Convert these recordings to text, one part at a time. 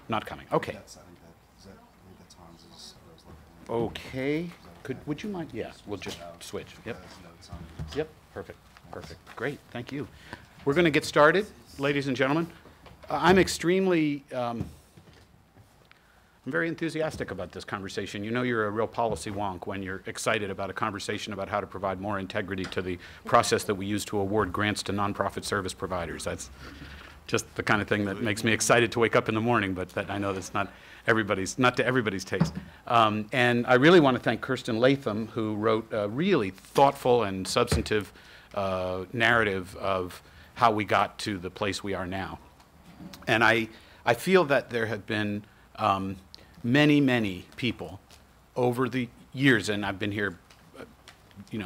Not coming. Okay. That's, I think that's Hans's. I was looking. Okay. Would you mind? Yeah, we'll just switch. Yep. Notes on it. Yep. Perfect. Perfect. Great. Thank you. We're going to get started, ladies and gentlemen. I'm very enthusiastic about this conversation. You know you're a real policy wonk when you're excited about a conversation about how to provide more integrity to the process that we use to award grants to nonprofit service providers. That's just the kind of thing that makes me excited to wake up in the morning, but that I know that's not to everybody's taste. And I really want to thank Kirsten Latham, who wrote a really thoughtful and substantive narrative of how we got to the place we are now. And I feel that there have been many, many people over the years, and I've been here,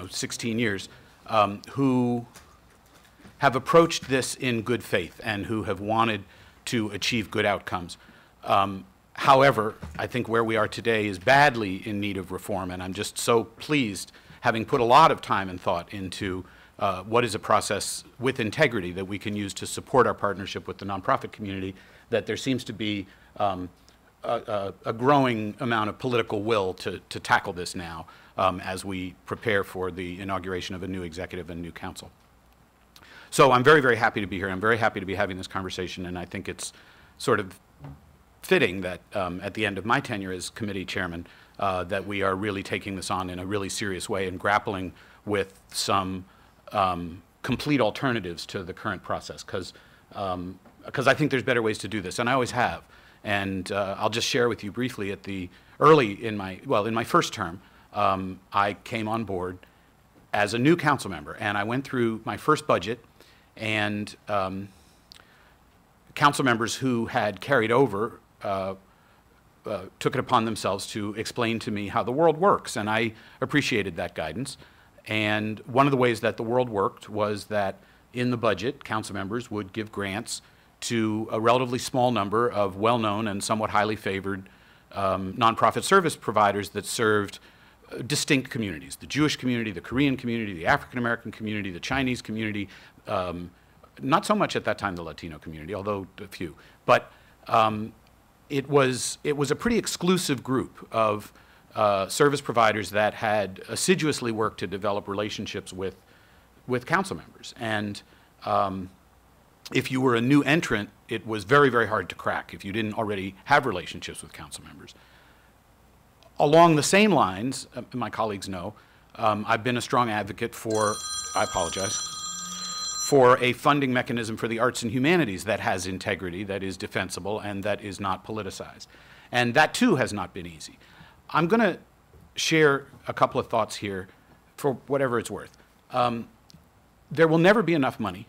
16 years, who have approached this in good faith and who have wanted to achieve good outcomes. However, I think where we are today is badly in need of reform, and I'm just so pleased, having put a lot of time and thought into what is a process with integrity that we can use to support our partnership with the nonprofit community, that there seems to be a growing amount of political will to tackle this now as we prepare for the inauguration of a new executive and new council. So I'm very, very happy to be here. I'm very happy to be having this conversation, and I think it's sort of fitting that at the end of my tenure as committee chairman that we are really taking this on in a really serious way and grappling with some complete alternatives to the current process, because I think there's better ways to do this, and I always have. And I'll just share with you briefly in my first term, I came on board as a new council member, and I went through my first budget, and council members who had carried over took it upon themselves to explain to me how the world works, and I appreciated that guidance. And one of the ways that the world worked was that in the budget, council members would give grants to a relatively small number of well-known and somewhat highly favored nonprofit service providers that served distinct communities: the Jewish community, the Korean community, the African-American community, the Chinese community, not so much at that time the Latino community, although a few. But it was a pretty exclusive group of service providers that had assiduously worked to develop relationships with council members. And if you were a new entrant, it was very, very hard to crack if you didn't already have relationships with council members. Along the same lines, my colleagues know, I've been a strong advocate for a funding mechanism for the arts and humanities that has integrity, that is defensible, and that is not politicized. And that, too, has not been easy. I'm going to share a couple of thoughts here for whatever it's worth. There will never be enough money.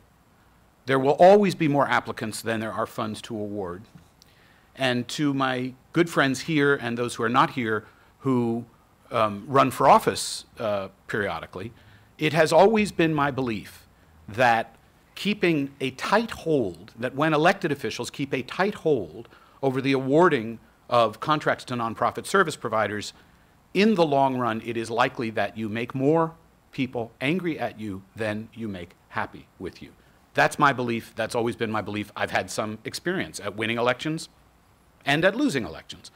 There will always be more applicants than there are funds to award. And to my good friends here and those who are not here who run for office periodically, it has always been my belief that keeping a tight hold, that when elected officials keep a tight hold over the awarding of contracts to nonprofit service providers, in the long run, it is likely that you make more people angry at you than you make happy with you. That's my belief. That's always been my belief. I've had some experience at winning elections and at losing elections.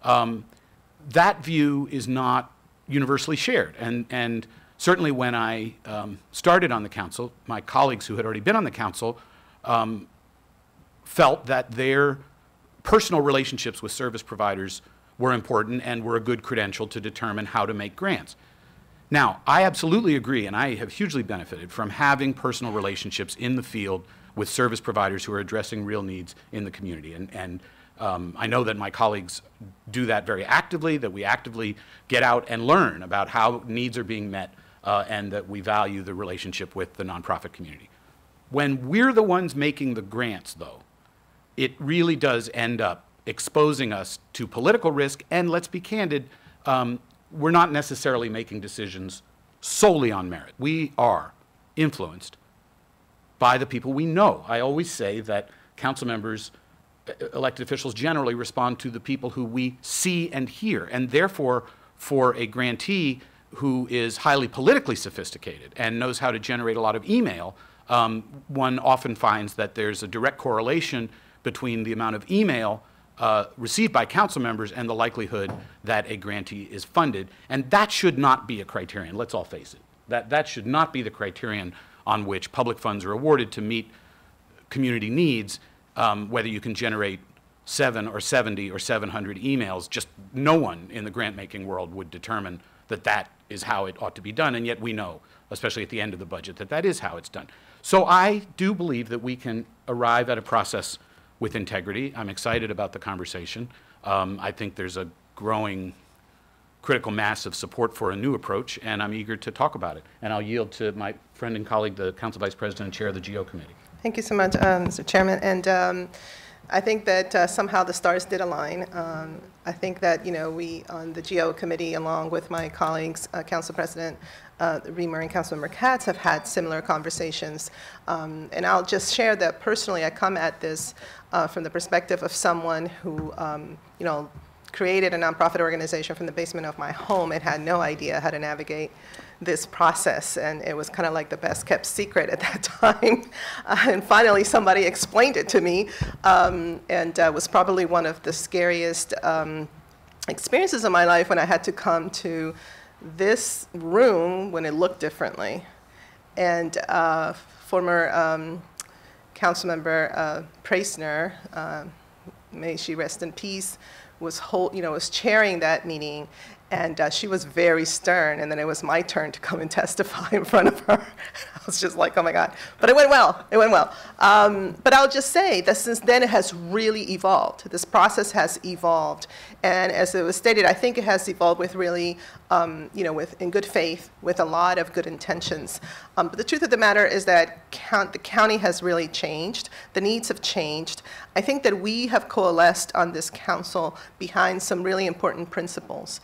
That view is not universally shared. And certainly when I started on the council, my colleagues who had already been on the council felt that their personal relationships with service providers were important and were a good credential to determine how to make grants. Now, I absolutely agree, and I have hugely benefited from having personal relationships in the field with service providers who are addressing real needs in the community. And I know that my colleagues do that very actively, that we actively get out and learn about how needs are being met, and that we value the relationship with the nonprofit community. When we're the ones making the grants, though, it really does end up exposing us to political risk, and let's be candid, we're not necessarily making decisions solely on merit. We are influenced by the people we know. I always say that council members, elected officials generally respond to the people who we see and hear, and therefore for a grantee who is highly politically sophisticated and knows how to generate a lot of email, one often finds that there's a direct correlation between the amount of email received by council members and the likelihood that a grantee is funded. And that should not be a criterion, let's all face it. That should not be the criterion on which public funds are awarded to meet community needs, whether you can generate 7 or 70 or 700 emails. Just no one in the grant-making world would determine that that is how it ought to be done, and yet we know, especially at the end of the budget, that that is how it's done. So I do believe that we can arrive at a process with integrity. I'm excited about the conversation. I think there's a growing critical mass of support for a new approach, and I'm eager to talk about it. And I'll yield to my friend and colleague, the Council Vice President and Chair of the GO Committee. Thank you so much, Mr. Chairman. And I think that somehow the stars did align. I think that, we on the GO Committee, along with my colleagues, Council President Reamer and Councilmember Katz, have had similar conversations. And I'll just share that personally, I come at this from the perspective of someone who, created a nonprofit organization from the basement of my home and had no idea how to navigate this process, and it was kind of like the best kept secret at that time. And finally somebody explained it to me, and was probably one of the scariest experiences of my life when I had to come to this room when it looked differently. And former Councilmember Preisner, may she rest in peace, was chairing that meeting, and she was very stern, and then it was my turn to come and testify in front of her. I was just like, oh my God. But it went well, it went well. But I'll just say that since then it has really evolved. This process has evolved. And as it was stated, I think it has evolved with really, in good faith, with a lot of good intentions. But the truth of the matter is that the county has really changed. The needs have changed. I think that we have coalesced on this council behind some really important principles.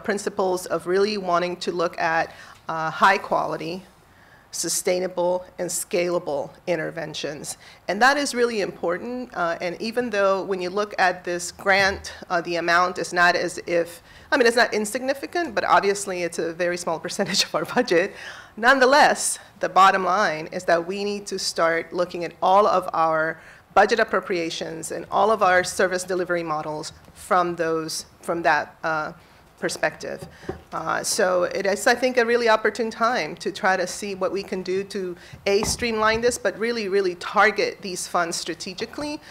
Principles of really wanting to look at high quality, sustainable, and scalable interventions. And that is really important. And even though when you look at this grant, the amount is not as if, it's not insignificant, but obviously it's a very small percentage of our budget. Nonetheless, the bottom line is that we need to start looking at all of our budget appropriations and all of our service delivery models from that perspective. So it is, I think, a really opportune time to try to see what we can do to, streamline this, but really, really target these funds strategically,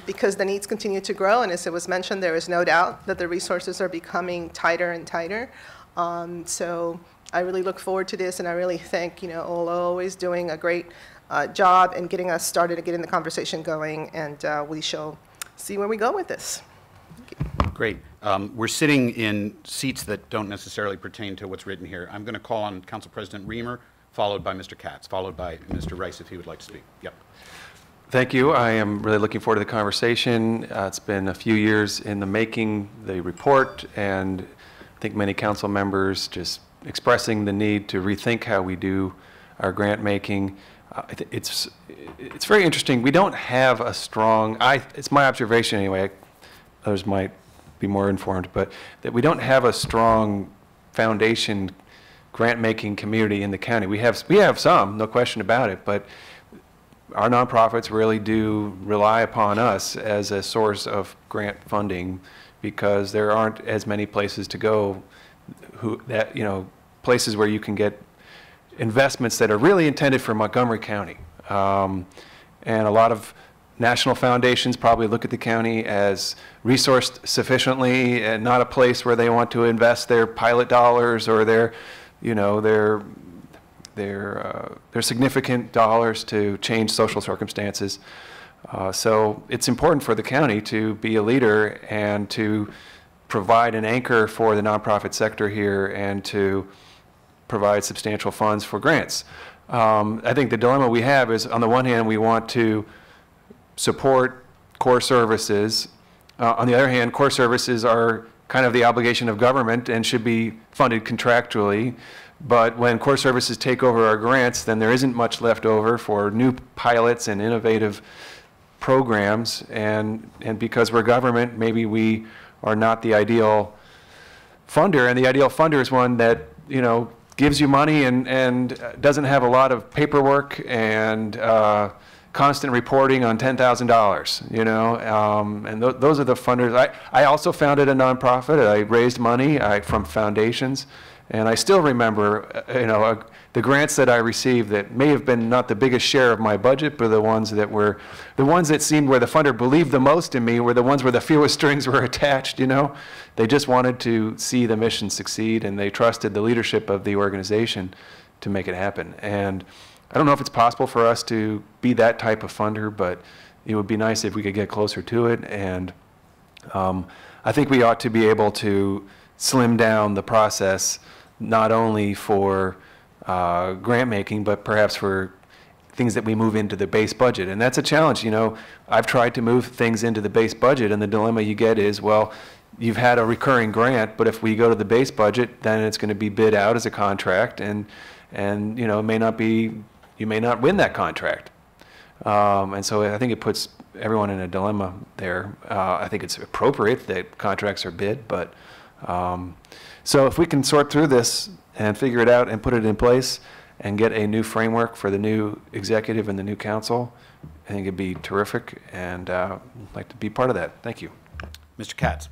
because the needs continue to grow, and as it was mentioned, there is no doubt that the resources are becoming tighter and tighter. So I really look forward to this, and I really thank, Olo is doing a great job in getting us started and getting the conversation going, and we shall see where we go with this. Great. We're sitting in seats that don't necessarily pertain to what's written here. I'm going to call on Council President Reamer, followed by Mr. Katz, followed by Mr. Rice if he would like to speak. Yep. Thank you. I am really looking forward to the conversation. It's been a few years in the making, the report, and I think many council members just expressing the need to rethink how we do our grant making. It's very interesting. We don't have a strong, it's my observation anyway, others might be more informed, but that we don't have a strong foundation grant-making community in the county. We have some, no question about it, but our nonprofits really do rely upon us as a source of grant funding because there aren't as many places to go places where you can get investments that are really intended for Montgomery County. And a lot of national foundations probably look at the county as resourced sufficiently and not a place where they want to invest their pilot dollars or their significant dollars to change social circumstances. So it's important for the county to be a leader and to provide an anchor for the nonprofit sector here and to provide substantial funds for grants. I think the dilemma we have is, on the one hand, we want to support core services. On the other hand, core services are kind of the obligation of government and should be funded contractually. But when core services take over our grants, then there isn't much left over for new pilots and innovative programs. And because we're government, maybe we are not the ideal funder. And the ideal funder is one that, gives you money and doesn't have a lot of paperwork and constant reporting on $10,000, you know, and those are the funders. I also founded a nonprofit. I raised money from foundations, and I still remember, you know, the grants that I received that may have been not the biggest share of my budget, but the ones that seemed where the funder believed the most in me were the ones where the fewest strings were attached, you know. They just wanted to see the mission succeed, and they trusted the leadership of the organization to make it happen. And I don't know if it's possible for us to be that type of funder, but it would be nice if we could get closer to it. And I think we ought to be able to slim down the process, not only for grant making, but perhaps for things that we move into the base budget. And that's a challenge. You know, I've tried to move things into the base budget, and the dilemma you get is, well, you've had a recurring grant, but if we go to the base budget, then it's going to be bid out as a contract, and you know, you may not win that contract. And so I think it puts everyone in a dilemma there. I think it's appropriate that contracts are bid, but so if we can sort through this and figure it out and put it in place and get a new framework for the new executive and the new council, I think it'd be terrific, and I'd like to be part of that. Thank you. Mr. Katz.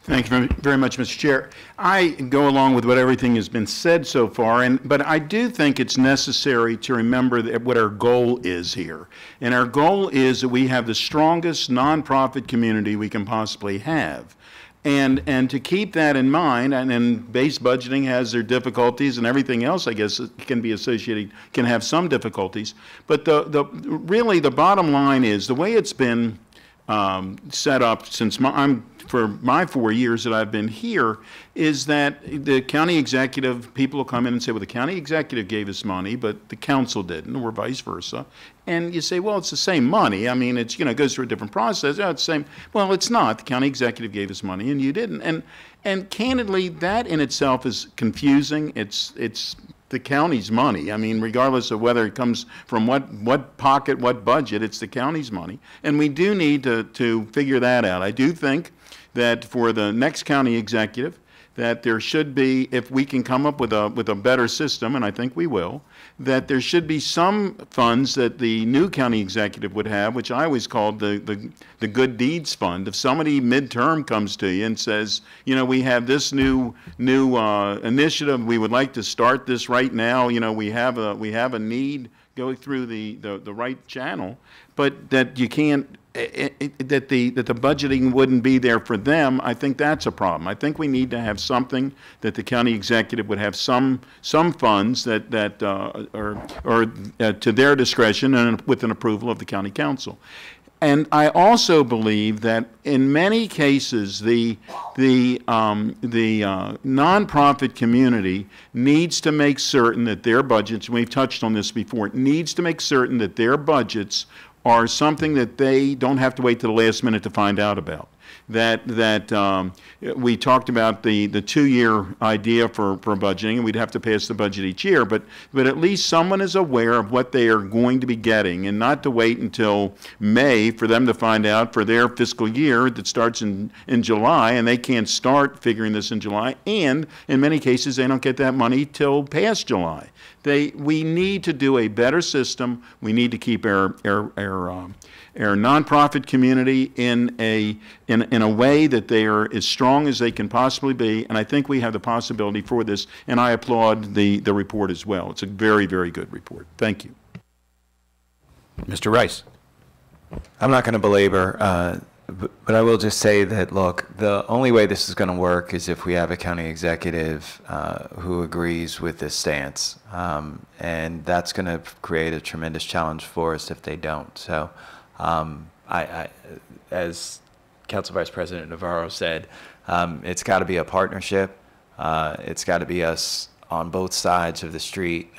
Thank you very much, Mr. Chair. I go along with what everything has been said so far, but I do think it's necessary to remember what our goal is here. And our goal is that we have the strongest nonprofit community we can possibly have. And to keep that in mind, and base budgeting has their difficulties, and everything else, I guess, can be associated, can have some difficulties. But really the bottom line is the way it's been set up since for my 4 years that I've been here, is that the county executive, people will come in and say, well, the county executive gave us money, but the council didn't, or vice versa. And you say, well, it's the same money. I mean, it's, you know, it goes through a different process. Oh, it's the same. Well, it's not. The county executive gave us money and you didn't. And candidly, that in itself is confusing. It's the county's money. I mean, regardless of whether it comes from what pocket, what budget, it's the county's money. And we do need to figure that out. I do think that for the next county executive, that there should be, if we can come up with a better system, and I think we will, that there should be some funds that the new county executive would have, which I always called the good deeds fund. If somebody midterm comes to you and says, you know, we have this new initiative, we would like to start this right now, you know, we have a need, go through the right channel, but that you can't, that the budgeting wouldn't be there for them, I think that's a problem. I think we need to have something that the county executive would have some funds that are to their discretion and with an approval of the county council. And I also believe that in many cases the nonprofit community needs to make certain that their budgets, and we've touched on this before, needs to make certain that their budgets are something that they don't have to wait to the last minute to find out about. We talked about the 2-year idea for budgeting, and we'd have to pass the budget each year, but at least someone is aware of what they are going to be getting, and not to wait until May for them to find out for their fiscal year that starts in July, and they can't start figuring this in July, and in many cases they don't get that money till past July. We need to do a better system. We need to keep our nonprofit community in a way that they are as strong as they can possibly be, and I think we have the possibility for this, and I applaud the report as well. It's a very, very good report. Thank you. Mr. Rice. I'm not going to belabor, but I will just say that, look, the only way this is going to work is if we have a county executive who agrees with this stance, and that's going to create a tremendous challenge for us if they don't. So as Council Vice President Navarro said, it's got to be a partnership. It's got to be us on both sides of the street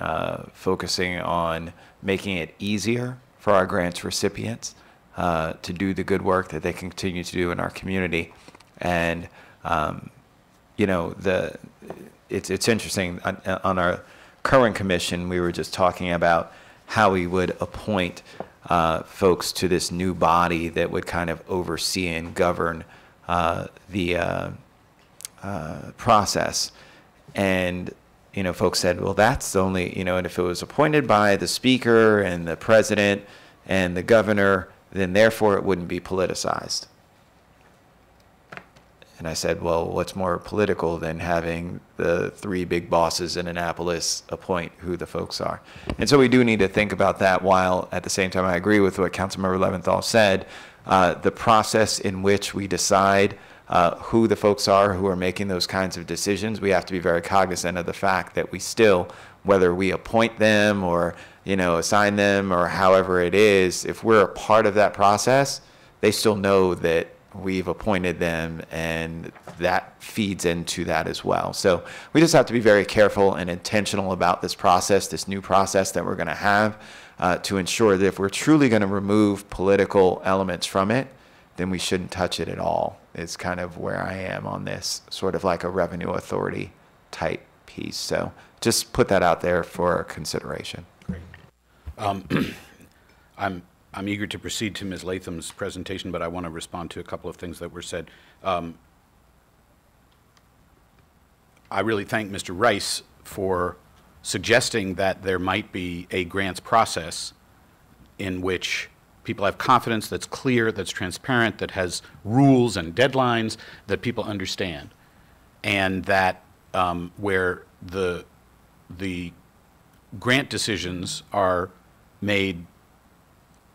focusing on making it easier for our grants recipients to do the good work that they continue to do in our community. And, you know, it's interesting. On our current commission, we were just talking about how we would appoint folks to this new body that would kind of oversee and govern the process. And, you know, folks said, well, that's only, you know, and if it was appointed by the speaker and the president, and the governor, then therefore it wouldn't be politicized. And I said, well, what's more political than having the three big bosses in Annapolis appoint who the folks are? And so we do need to think about that, while at the same time I agree with what Councilmember Leventhal said. The process in which we decide who the folks are who are making those kinds of decisions, we have to be very cognizant of the fact that we still, whether we appoint them or assign them or however it is, if we're a part of that process, they still know that we've appointed them, and that feeds into that as well. So we just have to be very careful and intentional about this process, this new process that we're going to have, to ensure that if we're truly going to remove political elements from it, then we shouldn't touch it at all. It's kind of where I am on this, sort of like a revenue authority type piece. So just put that out there for consideration. Great. I'm eager to proceed to Ms. Latham's presentation, but I want to respond to a couple of things that were said. I really thank Mr. Rice for suggesting that there might be a grants process in which people have confidence, that's clear, that's transparent, that has rules and deadlines that people understand, and that where the grant decisions are made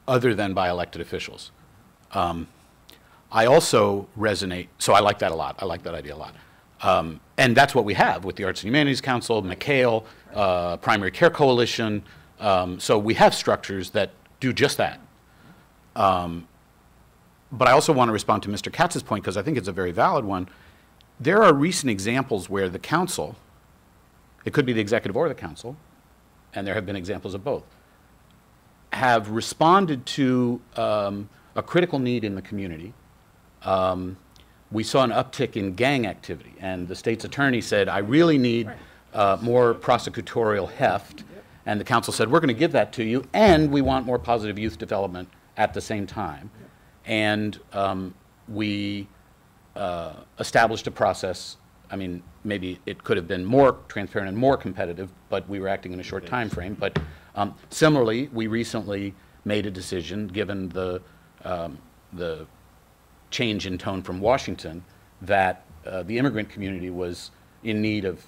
other than by elected officials. I also resonate, so I like that a lot. I like that idea a lot. And that's what we have with the Arts and Humanities Council, McHale, Primary Care Coalition. So we have structures that do just that. But I also want to respond to Mr. Katz's point, because I think it's a very valid one. There are recent examples where the council, it could be the executive or the council, and there have been examples of both, have responded to a critical need in the community. We saw an uptick in gang activity, and the state's attorney said, I really need more prosecutorial heft, and the council said, we're going to give that to you, and we want more positive youth development at the same time. And we established a process. I mean, maybe it could have been more transparent and more competitive, but we were acting in a short time frame. But similarly, we recently made a decision, given the change in tone from Washington, that the immigrant community was in need of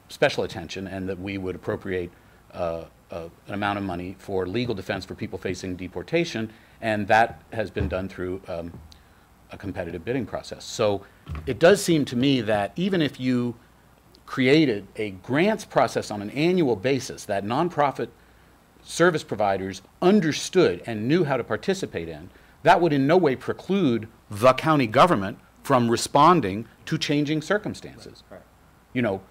special attention, and that we would appropriate an amount of money for legal defense for people facing deportation, and that has been done through a competitive bidding process. So it does seem to me that even if you created a grants process on an annual basis that nonprofit service providers understood and knew how to participate in, that would in no way preclude the county government from responding to changing circumstances. Right. You know,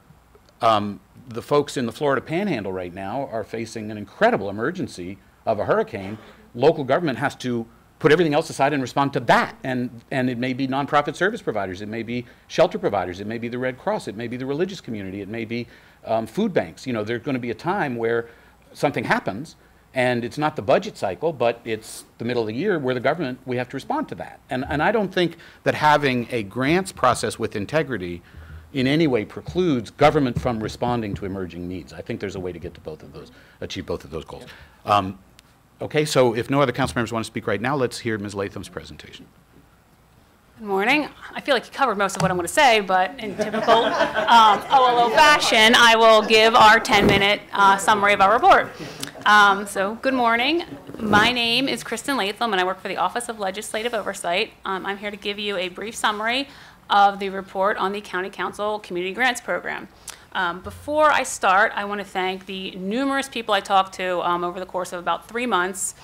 the folks in the Florida Panhandle right now are facing an incredible emergency of a hurricane. Local government has to put everything else aside and respond to that. And it may be nonprofit service providers, it may be shelter providers, it may be the Red Cross, it may be the religious community, it may be food banks. You know, there's going to be a time where something happens, and it's not the budget cycle, but it's the middle of the year where the government, we have to respond to that. And I don't think that having a grants process with integrity in any way precludes government from responding to emerging needs. I think there's a way to get to both of those, achieve both of those goals. Okay, so if no other council members want to speak right now, let's hear Ms. Latham's presentation. Good morning. I feel like you covered most of what I'm going to say, but in typical OLO fashion, I will give our 10-minute summary of our report. So good morning. My name is Kristen Latham, and I work for the Office of Legislative Oversight. I'm here to give you a brief summary of the report on the County Council Community Grants Program. Before I start, I want to thank the numerous people I talked to over the course of about 3 months.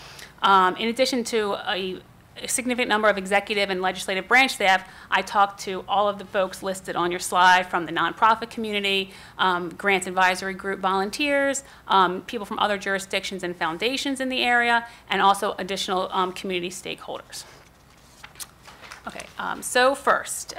In addition to a significant number of executive and legislative branch staff, I talked to all of the folks listed on your slide, from the nonprofit community, grants advisory group volunteers, people from other jurisdictions and foundations in the area, and also additional community stakeholders. Okay, so first,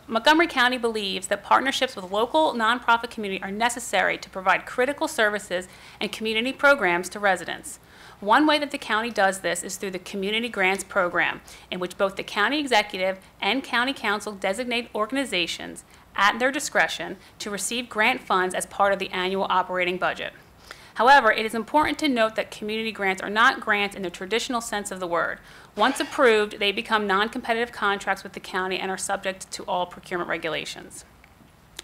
Montgomery County believes that partnerships with local nonprofit community are necessary to provide critical services and community programs to residents. One way that the county does this is through the Community Grants Program, in which both the county executive and county council designate organizations at their discretion to receive grant funds as part of the annual operating budget. However, it is important to note that community grants are not grants in the traditional sense of the word. Once approved, they become non-competitive contracts with the county and are subject to all procurement regulations.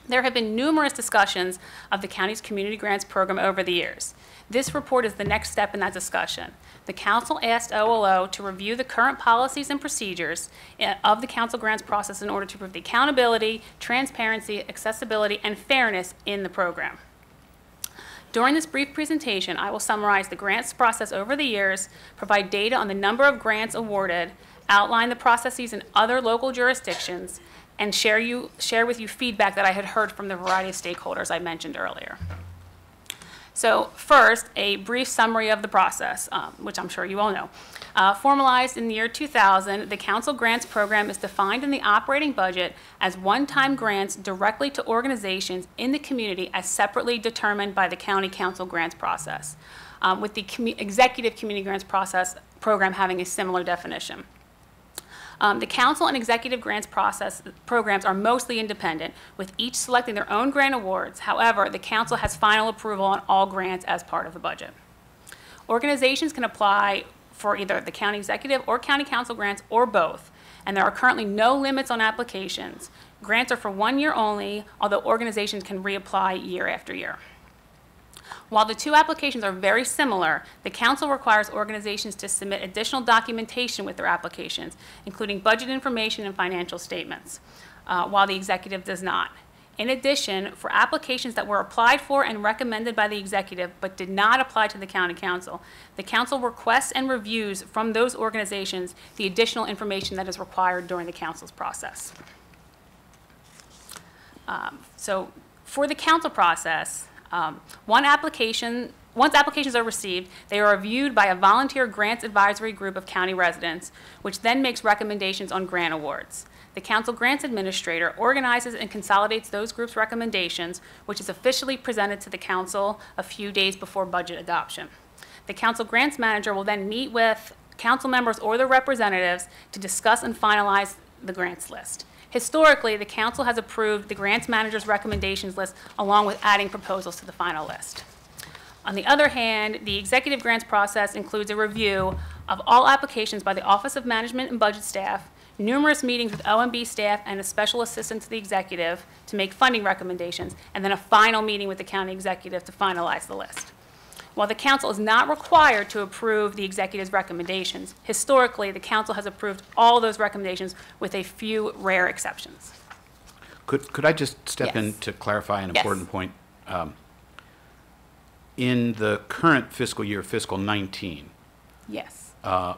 There have been numerous discussions of the county's community grants program over the years. This report is the next step in that discussion. The council asked OLO to review the current policies and procedures of the council grants process in order to prove the accountability, transparency, accessibility, and fairness in the program. During this brief presentation, I will summarize the grants process over the years, provide data on the number of grants awarded, outline the processes in other local jurisdictions, and share with you feedback that I had heard from the variety of stakeholders I mentioned earlier. So first, a brief summary of the process, which I'm sure you all know. Formalized in the year 2000, the council grants program is defined in the operating budget as one-time grants directly to organizations in the community as separately determined by the county council grants process, with the executive community grants process program having a similar definition. The council and executive grants programs are mostly independent, with each selecting their own grant awards. However, the council has final approval on all grants as part of the budget. Organizations can apply for either the county executive or county council grants or both, and there are currently no limits on applications. Grants are for 1 year only, although organizations can reapply year after year. While the two applications are very similar, the council requires organizations to submit additional documentation with their applications, including budget information and financial statements, while the executive does not. In addition, for applications that were applied for and recommended by the executive but did not apply to the county council, the council requests and reviews from those organizations the additional information that is required during the council's process. So for the council process, once applications are received, they are reviewed by a volunteer grants advisory group of county residents, which then makes recommendations on grant awards. The council grants administrator organizes and consolidates those groups' recommendations, which is officially presented to the council a few days before budget adoption. The council grants manager will then meet with council members or their representatives to discuss and finalize the grants list. Historically, the council has approved the grants manager's recommendations list along with adding proposals to the final list. On the other hand, the executive grants process includes a review of all applications by the Office of Management and Budget staff, numerous meetings with OMB staff and a special assistant to the executive to make funding recommendations, and then a final meeting with the county executive to finalize the list. While the council is not required to approve the executive's recommendations, historically, the council has approved all those recommendations with a few rare exceptions. Could I just step in Yes. to clarify an Yes. important point? In the current fiscal year, fiscal 19, Yes.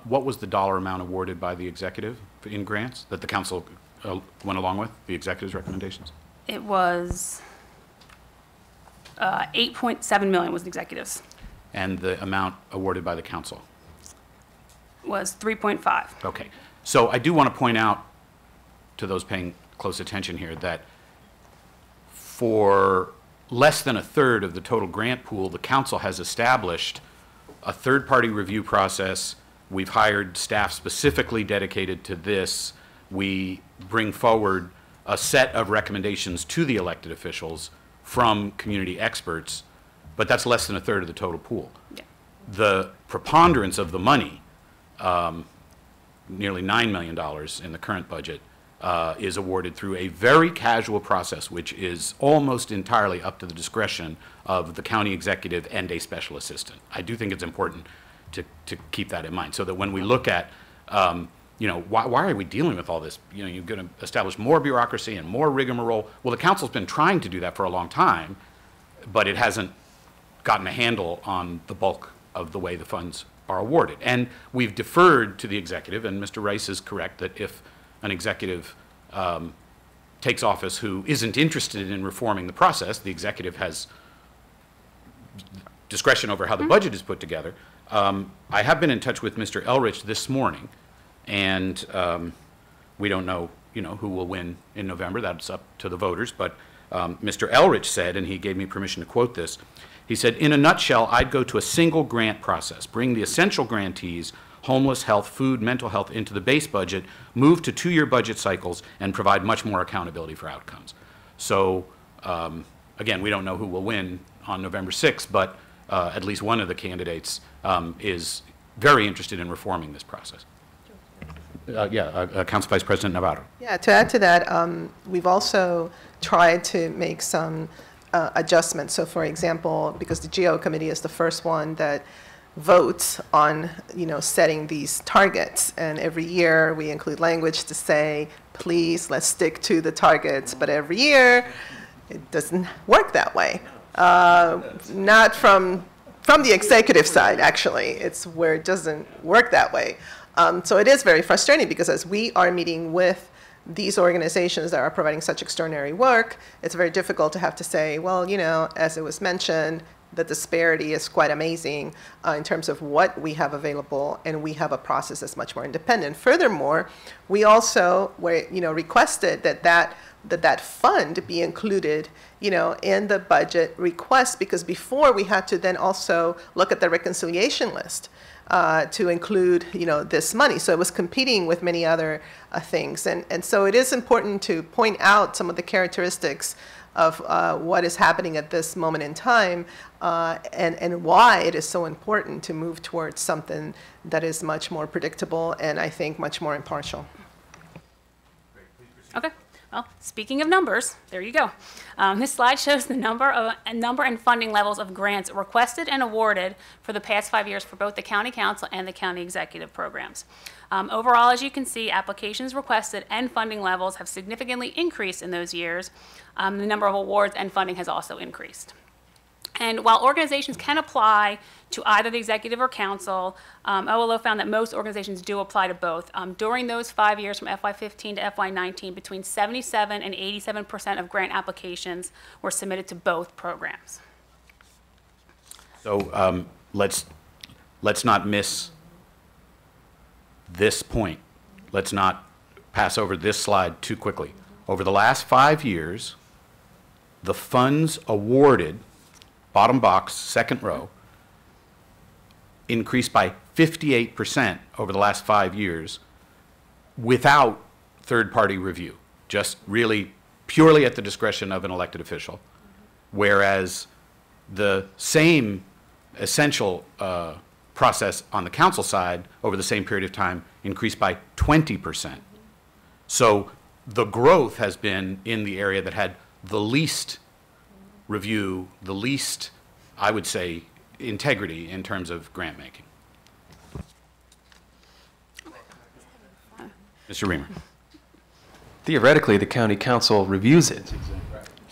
what was the dollar amount awarded by the executive in grants that the council went along with, the executive's recommendations? It was 8.7 million was the executive's, And the amount awarded by the council? was 3.5. Okay. So I do want to point out to those paying close attention here that for less than a third of the total grant pool, the council has established a third-party review process. We've hired staff specifically dedicated to this. We bring forward a set of recommendations to the elected officials from community experts, but that's less than a third of the total pool. Yeah. The preponderance of the money, nearly $9 million in the current budget, is awarded through a very casual process, which is almost entirely up to the discretion of the county executive and a special assistant. I do think it's important to keep that in mind, so that when we look at, why are we dealing with all this? You're going to establish more bureaucracy and more rigmarole. Well, the council's been trying to do that for a long time, but it hasn't gotten a handle on the bulk of the way the funds are awarded. And we've deferred to the executive, and Mr. Rice is correct that if an executive takes office who isn't interested in reforming the process, the executive has discretion over how the budget is put together. I have been in touch with Mr. Elrich this morning, and we don't know, who will win in November. That's up to the voters. But Mr. Elrich said, and he gave me permission to quote this, he said, "In a nutshell, I'd go to a single grant process, bring the essential grantees, homeless, health, food, mental health, into the base budget, move to 2-year budget cycles, and provide much more accountability for outcomes." So, again, we don't know who will win on November 6th, but at least one of the candidates is very interested in reforming this process. Council Vice President Navarro. Yeah, to add to that, we've also tried to make some adjustments. So for example, because the GO committee is the first one that votes on, setting these targets. And every year we include language to say, please, let's stick to the targets. But every year, it doesn't work that way. Not from the executive side, actually. It's where it doesn't work that way. So it is very frustrating because as we are meeting with these organizations that are providing such extraordinary work, it's very difficult to have to say, well, as it was mentioned, the disparity is quite amazing in terms of what we have available, and we have a process that's much more independent. Furthermore, we also requested that fund be included, in the budget request, because before we had to then also look at the reconciliation list to include, this money. So it was competing with many other things. And so it is important to point out some of the characteristics of what is happening at this moment in time and why it is so important to move towards something that is much more predictable and I think much more impartial. Okay. Well, speaking of numbers, there you go. This slide shows the number and funding levels of grants requested and awarded for the past 5 years for both the County Council and the County Executive programs. Overall, as you can see, applications requested and funding levels have significantly increased in those years. The number of awards and funding has also increased. And while organizations can apply to either the executive or council, OLO found that most organizations do apply to both. During those 5 years from FY15 to FY19, between 77% and 87% of grant applications were submitted to both programs. So let's not miss this point. Let's not pass over this slide too quickly. Over the last 5 years, the funds awarded, bottom box, second row, increased by 58% over the last 5 years without third-party review, just really purely at the discretion of an elected official, whereas the same essential process on the council side over the same period of time increased by 20%. So the growth has been in the area that had the least review, the least, I would say, integrity in terms of grant making. Mr. Reamer. Theoretically, the county council reviews it,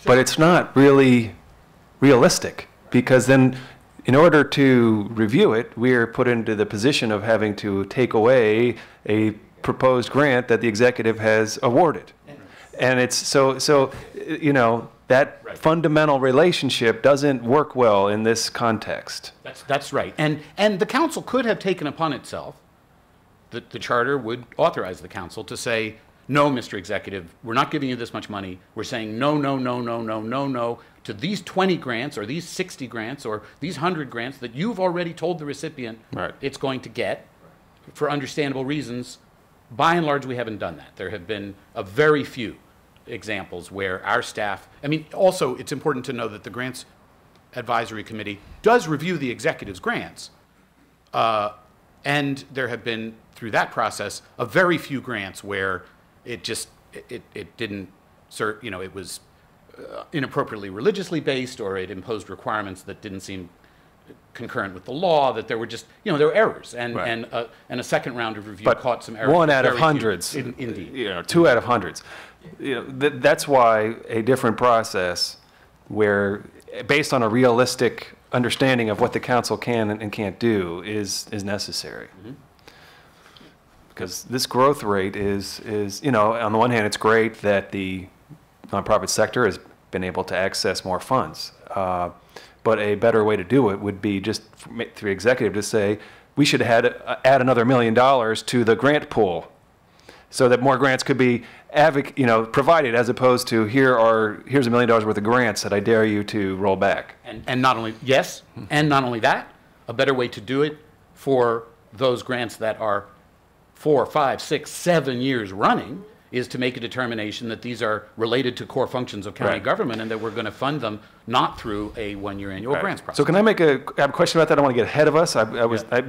but it's not really realistic, because then in order to review it, we're put into the position of having to take away a proposed grant that the executive has awarded. And it's so that fundamental relationship doesn't work well in this context. That's right. And the council could have taken upon itself, the charter would authorize the council to say, no, Mr. Executive, we're not giving you this much money. We're saying no, no, no, no, no, no, no to these 20 grants or these 60 grants or these 100 grants that you've already told the recipient it's going to get for understandable reasons. By and large, we haven't done that. There have been a very few examples where our staff, also it's important to know that the Grants Advisory Committee does review the executive's grants. And there have been, through that process, a very few grants where it didn't serve, it was inappropriately religiously based, or it imposed requirements that didn't seem concurrent with the law, that there were just, there were errors. And a second round of review caught some errors. One out of hundreds. Indeed. 2 out of hundreds. That's why a different process where, based on a realistic understanding of what the council can and can't do, is necessary. Mm-hmm. Because this growth rate is on the one hand, it's great that the nonprofit sector has been able to access more funds. But a better way to do it would be just through executive to say, we should add another $1 million to the grant pool so that more grants could be provided, as opposed to here's $1 million worth of grants that I dare you to roll back. And not only, yes, and not only that, a better way to do it for those grants that are 4, 5, 6, 7 years running is to make a determination that these are related to core functions of county Right. government and that we're going to fund them not through a one-year annual grants process. So can I make I have a question about that? I don't want to get ahead of us.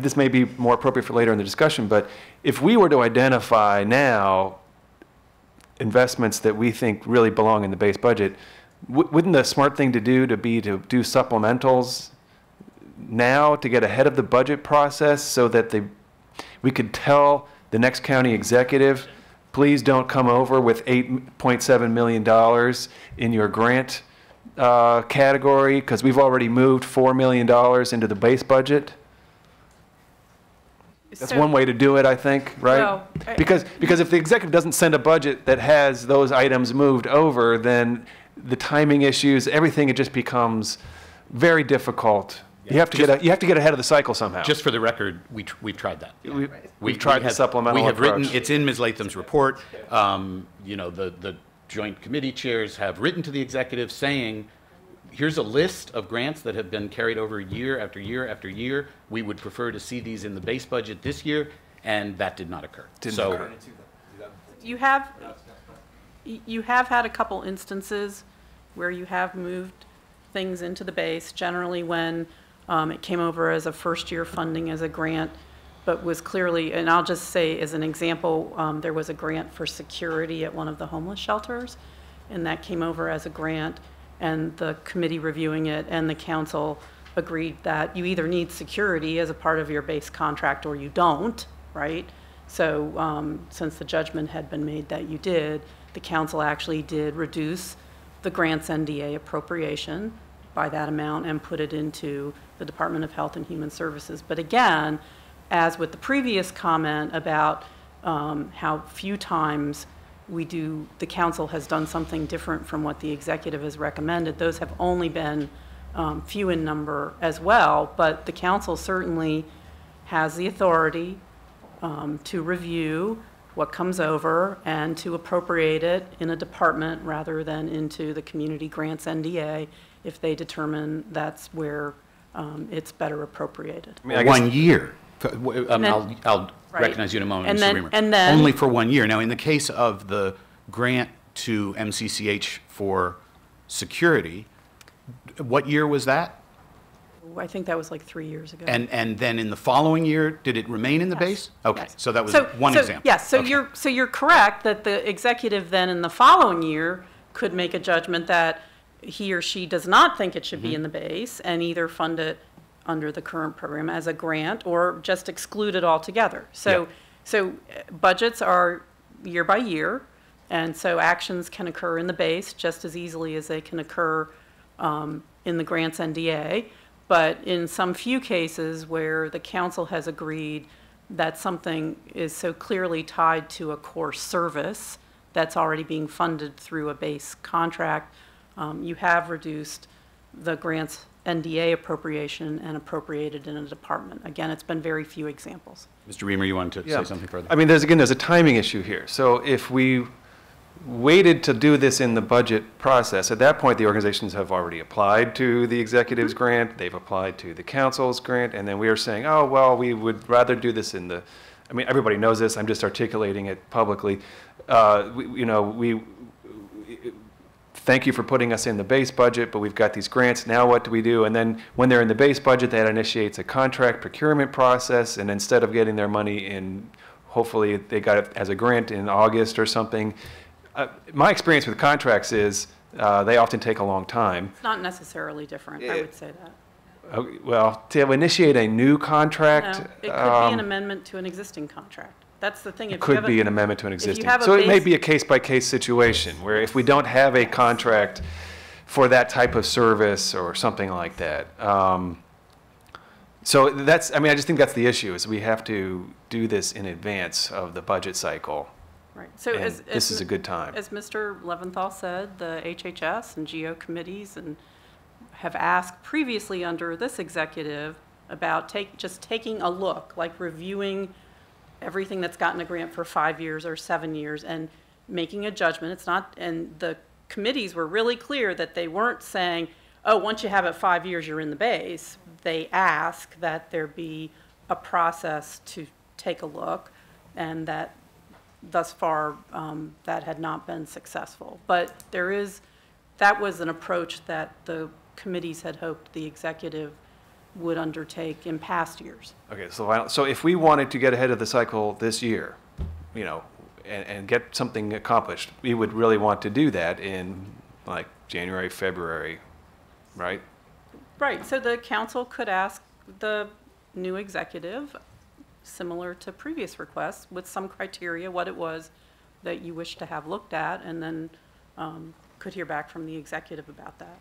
This may be more appropriate for later in the discussion, but if we were to identify now investments that we think really belong in the base budget, wouldn't the smart thing to do do supplementals now to get ahead of the budget process so that we could tell the next county executive, please don't come over with $8.7 million in your grant category because we've already moved $4 million into the base budget? That's So- one way to do it, I think, right? Well, Because if the executive doesn't send a budget that has those items moved over, then the timing issues, everything, it just becomes very difficult. You have to get ahead of the cycle somehow. Just for the record, we've tried that. We've tried the supplemental We have written, approach. it's in Ms. Latham's report. You know, the joint committee chairs have written to the executive saying, here's a list of grants that have been carried over year after year after year. We would prefer to see these in the base budget this year, and that did not occur. So You have had a couple instances where you have moved things into the base, generally when it came over as a first-year funding as a grant, but was clearly, and I'll just say as an example, there was a grant for security at one of the homeless shelters, and that came over as a grant, and the committee reviewing it and the council agreed that you either need security as a part of your base contract or you don't, right? So since the judgment had been made that you did, the council actually did reduce the grants NDA appropriation by that amount and put it into the Department of Health and Human Services. But again, as with the previous comment about how few times the council has done something different from what the executive has recommended, those have only been few in number as well, but the council certainly has the authority to review what comes over and to appropriate it in a department rather than into the community grants NDA if they determine that's where it's better appropriated. I guess- 1 year. then- I'll Right. recognize you in a moment, And Mr. then- Reamer. and then- Only for 1 year. Now, in the case of the grant to MCCH for security, what year was that? I think that was like 3 years ago. And then in the following year, did it remain in the Yes. base? Okay, Yes. so that was So- one so- example. Yes, so Okay. you're correct that the executive then in the following year could make a judgment that he or she does not think it should Mm-hmm. be in the base and either fund it under the current program as a grant or just exclude it altogether. So budgets are year by year, and so actions can occur in the base just as easily as they can occur in the grants NDA. But in some few cases where the council has agreed that something is so clearly tied to a core service that's already being funded through a base contract, you have reduced the grants NDA appropriation and appropriated in a department. Again, it's been very few examples. Mr. Reamer, you wanted to say something further? I mean, there's a timing issue here. So if we waited to do this in the budget process, at that point, the organizations have already applied to the executive's grant, they've applied to the council's grant, and then we are saying, oh, well, we would rather do this in the, I mean, everybody knows this, I'm just articulating it publicly. Thank you for putting us in the base budget, but we've got these grants, now what do we do? And then when they're in the base budget, that initiates a contract procurement process, and instead of getting their money in, hopefully they got it as a grant in August or something. My experience with contracts is they often take a long time. It's not necessarily different, I would say that. Well, to initiate a new contract. No, it could be an amendment to an existing contract. That's the thing. It could be an amendment to an you existing. have a So it may base- be a case-by-case situation, where if we don't have a contract for that type of service or something like that. So that's, I mean, I just think that's the issue, is we have to do this in advance of the budget cycle. Right. So And as this is a good time. As Mr. Leventhal said, the HHS and GO committees and have asked previously under this executive about just taking a look, like reviewing everything that's gotten a grant for 5 years or 7 years and making a judgment. It's not, and the committees were really clear that they weren't saying, oh, once you have it 5 years, you're in the base. They ask that there be a process to take a look and that thus far, that had not been successful. But that was an approach that the committees had hoped the executive would undertake in past years. Okay, so if we wanted to get ahead of the cycle this year, you know, and get something accomplished, we would really want to do that in like January, February, right? Right, so the council could ask the new executive, similar to previous requests, with some criteria, what it was that you wish to have looked at, and then could hear back from the executive about that.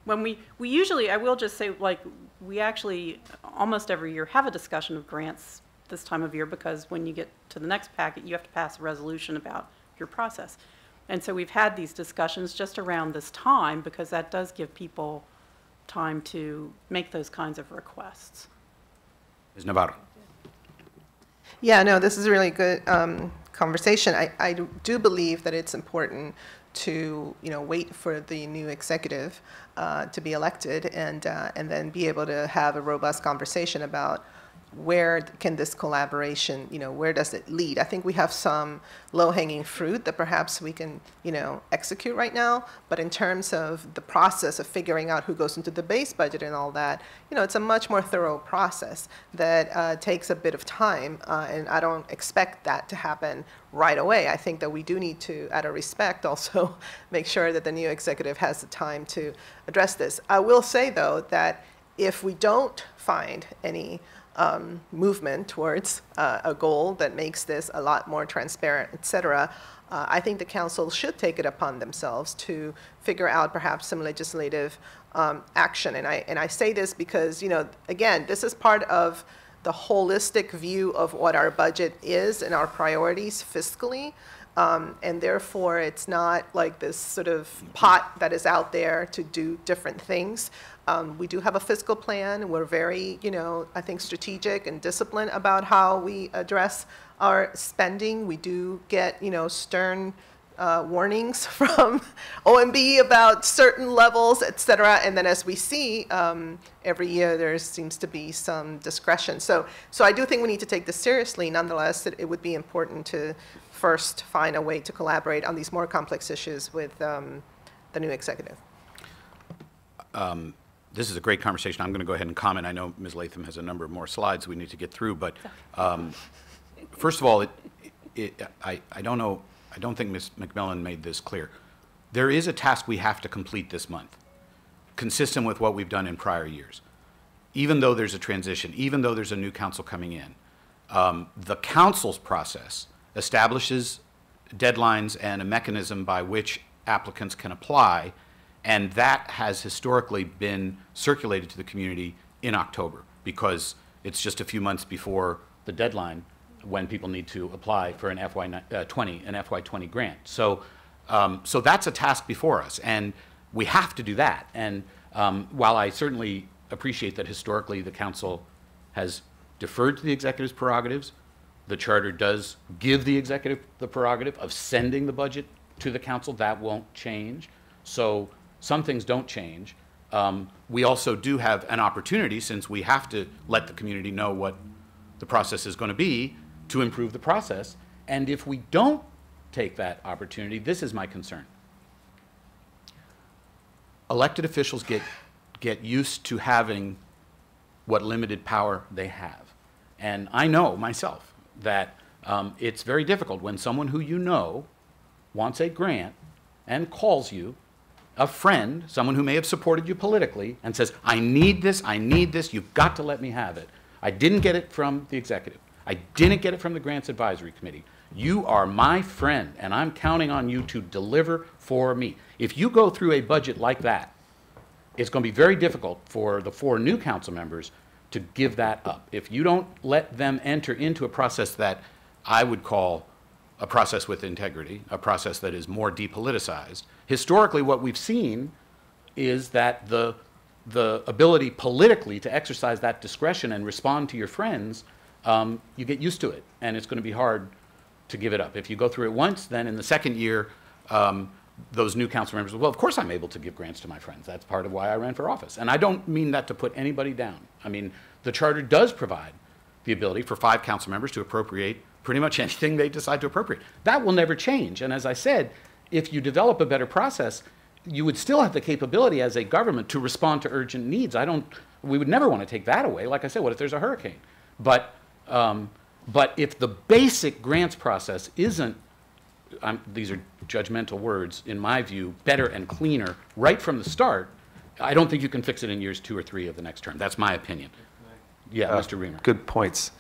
When we usually, I will just say, like, we actually almost every year have a discussion of grants this time of year, because when you get to the next packet, you have to pass a resolution about your process. And so we've had these discussions just around this time, because that does give people time to make those kinds of requests. Ms. Navarro. Yeah, no, this is a really good conversation. I do believe that it's important to, you know, wait for the new executive to be elected and then be able to have a robust conversation about where can this collaboration, you know, where does it lead? I think we have some low-hanging fruit that perhaps we can, you know, execute right now. But in terms of the process of figuring out who goes into the base budget and all that, you know, it's a much more thorough process that takes a bit of time. And I don't expect that to happen right away. I think that we do need to, out of respect, also make sure that the new executive has the time to address this. I will say, though, that if we don't find any movement towards a goal that makes this a lot more transparent, et cetera, I think the council should take it upon themselves to figure out perhaps some legislative action. And I say this because, you know, again, this is part of the holistic view of what our budget is and our priorities fiscally. And therefore, it's not like this sort of pot that is out there to do different things. We do have a fiscal plan. We're very, you know, I think strategic and disciplined about how we address our spending. We do get, you know, stern warnings from OMB about certain levels, et cetera. And then as we see, every year there seems to be some discretion. So I do think we need to take this seriously. Nonetheless, it would be important to first find a way to collaborate on these more complex issues with the new executive. This is a great conversation. I'm going to go ahead and comment. I know Ms. Latham has a number of more slides we need to get through, but first of all, I don't know, I don't think Ms. McMillan made this clear. There is a task we have to complete this month, consistent with what we've done in prior years. Even though there's a transition, even though there's a new council coming in, the council's process establishes deadlines and a mechanism by which applicants can apply, and that has historically been circulated to the community in October, because it's just a few months before the deadline when people need to apply for an FY20 grant. So that's a task before us, and we have to do that. And while I certainly appreciate that historically the council has deferred to the executive's prerogatives, the charter does give the executive the prerogative of sending the budget to the council. That won't change. So some things don't change. We also do have an opportunity, since we have to let the community know what the process is going to be, to improve the process. And if we don't take that opportunity, this is my concern. Elected officials get used to having what limited power they have. And I know myself that it's very difficult when someone who you know wants a grant and calls you, a friend, someone who may have supported you politically, and says, I need this, you've got to let me have it. I didn't get it from the executive. I didn't get it from the Grants Advisory Committee. You are my friend, and I'm counting on you to deliver for me. If you go through a budget like that, it's going to be very difficult for the 4 new council members to give that up. If you don't let them enter into a process that I would call a process with integrity, a process that is more depoliticized, historically what we've seen is that the ability politically to exercise that discretion and respond to your friends, you get used to it, and it's going to be hard to give it up. If you go through it once, then in the second year, those new council members, well, of course I'm able to give grants to my friends. That's part of why I ran for office. And I don't mean that to put anybody down. I mean, the charter does provide the ability for 5 council members to appropriate pretty much anything they decide to appropriate. That will never change. And as I said, if you develop a better process, you would still have the capability as a government to respond to urgent needs. We would never want to take that away. Like I said, what if there's a hurricane? But if the basic grants process isn't, these are judgmental words, in my view, better and cleaner right from the start, I don't think you can fix it in years 2 or 3 of the next term. That's my opinion. Yeah, Mr. Reamer. Good points.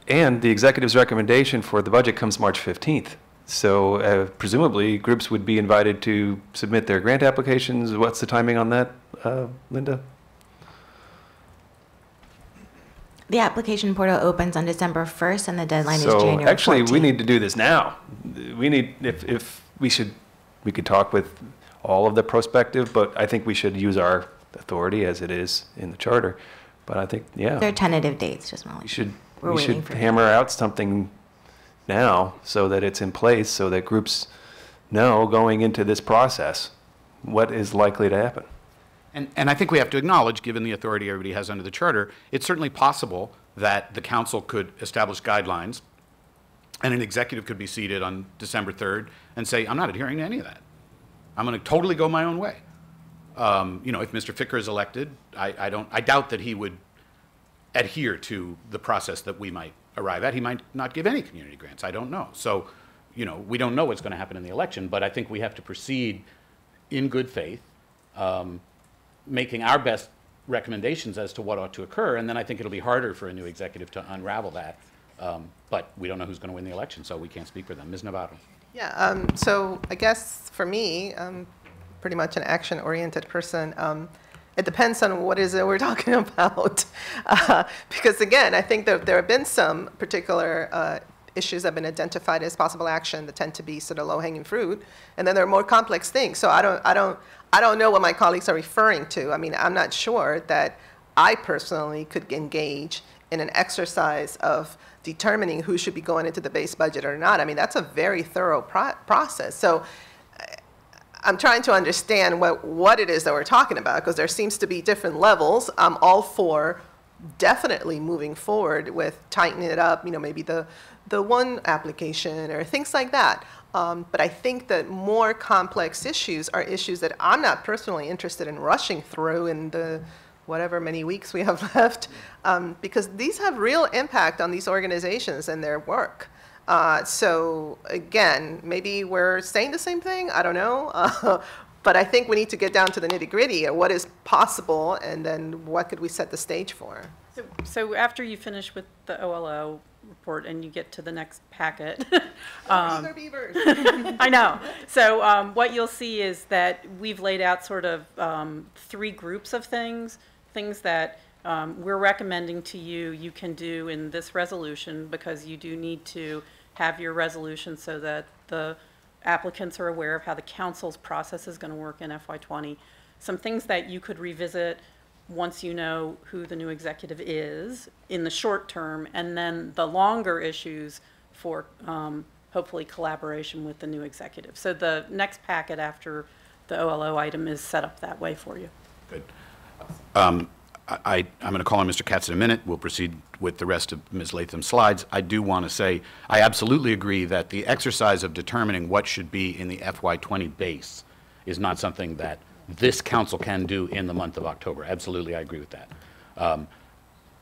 And the executive's recommendation for the budget comes March 15th. So presumably groups would be invited to submit their grant applications. What's the timing on that, Linda? The application portal opens on December 1st and the deadline is So January 14th. actually, we need to do this now. We need, if we could talk with all of the prospective, but I think we should use our authority as it is in the charter. But I think, yeah. They're tentative dates, just We Molly. should We're we should waiting for hammer out something now so that it's in place, so that groups know going into this process what is likely to happen. And I think we have to acknowledge, given the authority everybody has under the charter, it's certainly possible that the council could establish guidelines and an executive could be seated on December 3rd and say, I'm not adhering to any of that. I'm going to totally go my own way. If Mr. Ficker is elected, I doubt that he would adhere to the process that we might arrive at. He might not give any community grants. I don't know. So, we don't know what's going to happen in the election, but I think we have to proceed in good faith, making our best recommendations as to what ought to occur, and then I think it'll be harder for a new executive to unravel that. But we don't know who's going to win the election, so we can't speak for them. Ms. Navarro. Yeah, so I guess for me, I'm pretty much an action-oriented person. It depends on what is it we're talking about. Because again, I think that there have been some particular issues that have been identified as possible action that tend to be sort of low-hanging fruit, and then there are more complex things. So I don't know what my colleagues are referring to. I mean, I'm not sure that I personally could engage in an exercise of determining who should be going into the base budget or not. I mean, that's a very thorough process. So I'm trying to understand what it is that we're talking about, because there seems to be different levels. I'm all for definitely moving forward with tightening it up, maybe the one application or things like that. But I think that more complex issues are issues that I'm not personally interested in rushing through in the whatever many weeks we have left, because these have real impact on these organizations and their work. So again, maybe we're saying the same thing, I don't know. But I think we need to get down to the nitty-gritty of what is possible, and then what could we set the stage for. So after you finish with the OLO report and you get to the next packet. Beavers. I know. So what you'll see is that we've laid out sort of 3 groups of things that we're recommending to you you can do in this resolution, because you do need to have your resolution so that the applicants are aware of how the council's process is going to work in FY20. Some things that you could revisit once you know who the new executive is in the short term, and then the longer issues for hopefully collaboration with the new executive. So the next packet after the OLO item is set up that way for you. Good. I'm going to call on Mr. Katz in a minute. We'll proceed with the rest of Ms. Latham's slides. I do want to say I absolutely agree that the exercise of determining what should be in the FY20 base is not something that this council can do in the month of October. Absolutely, I agree with that.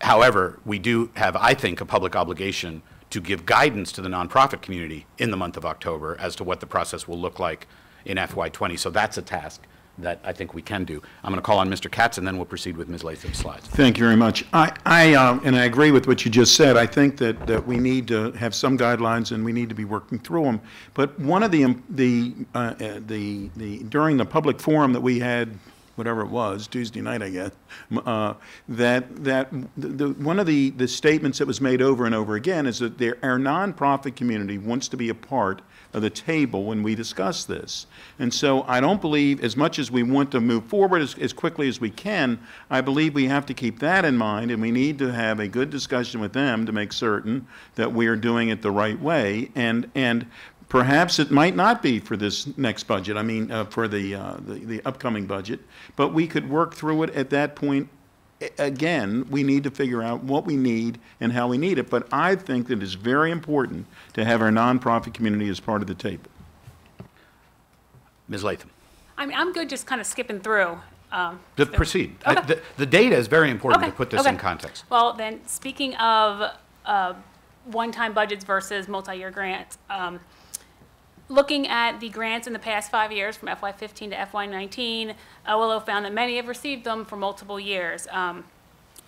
However, we do have, I think, a public obligation to give guidance to the nonprofit community in the month of October as to what the process will look like in FY20. So that's a task that I think we can do. I'm going to call on Mr. Katz, and then we'll proceed with Ms. Latham's slides. Thank you very much. And I agree with what you just said. I think that we need to have some guidelines and we need to be working through them. But one of during the public forum that we had, whatever it was, Tuesday night, I guess, one of the statements that was made over and over again is that our nonprofit community wants to be a part of the table when we discuss this. And so I don't believe, as much as we want to move forward as quickly as we can, I believe we have to keep that in mind, and we need to have a good discussion with them to make certain that we are doing it the right way. And perhaps it might not be for this next budget, for the upcoming budget, but we could work through it at that point again, we need to figure out what we need and how we need it. But I think that it's very important to have our nonprofit community as part of the table. Ms. Latham. I mean, I'm good just kind of skipping through. Proceed. Okay. The data is very important Okay, to put this okay. in context. Well, then, speaking of one-time budgets versus multi-year grants, looking at the grants in the past 5 years, from FY15 to FY19, OLO found that many have received them for multiple years.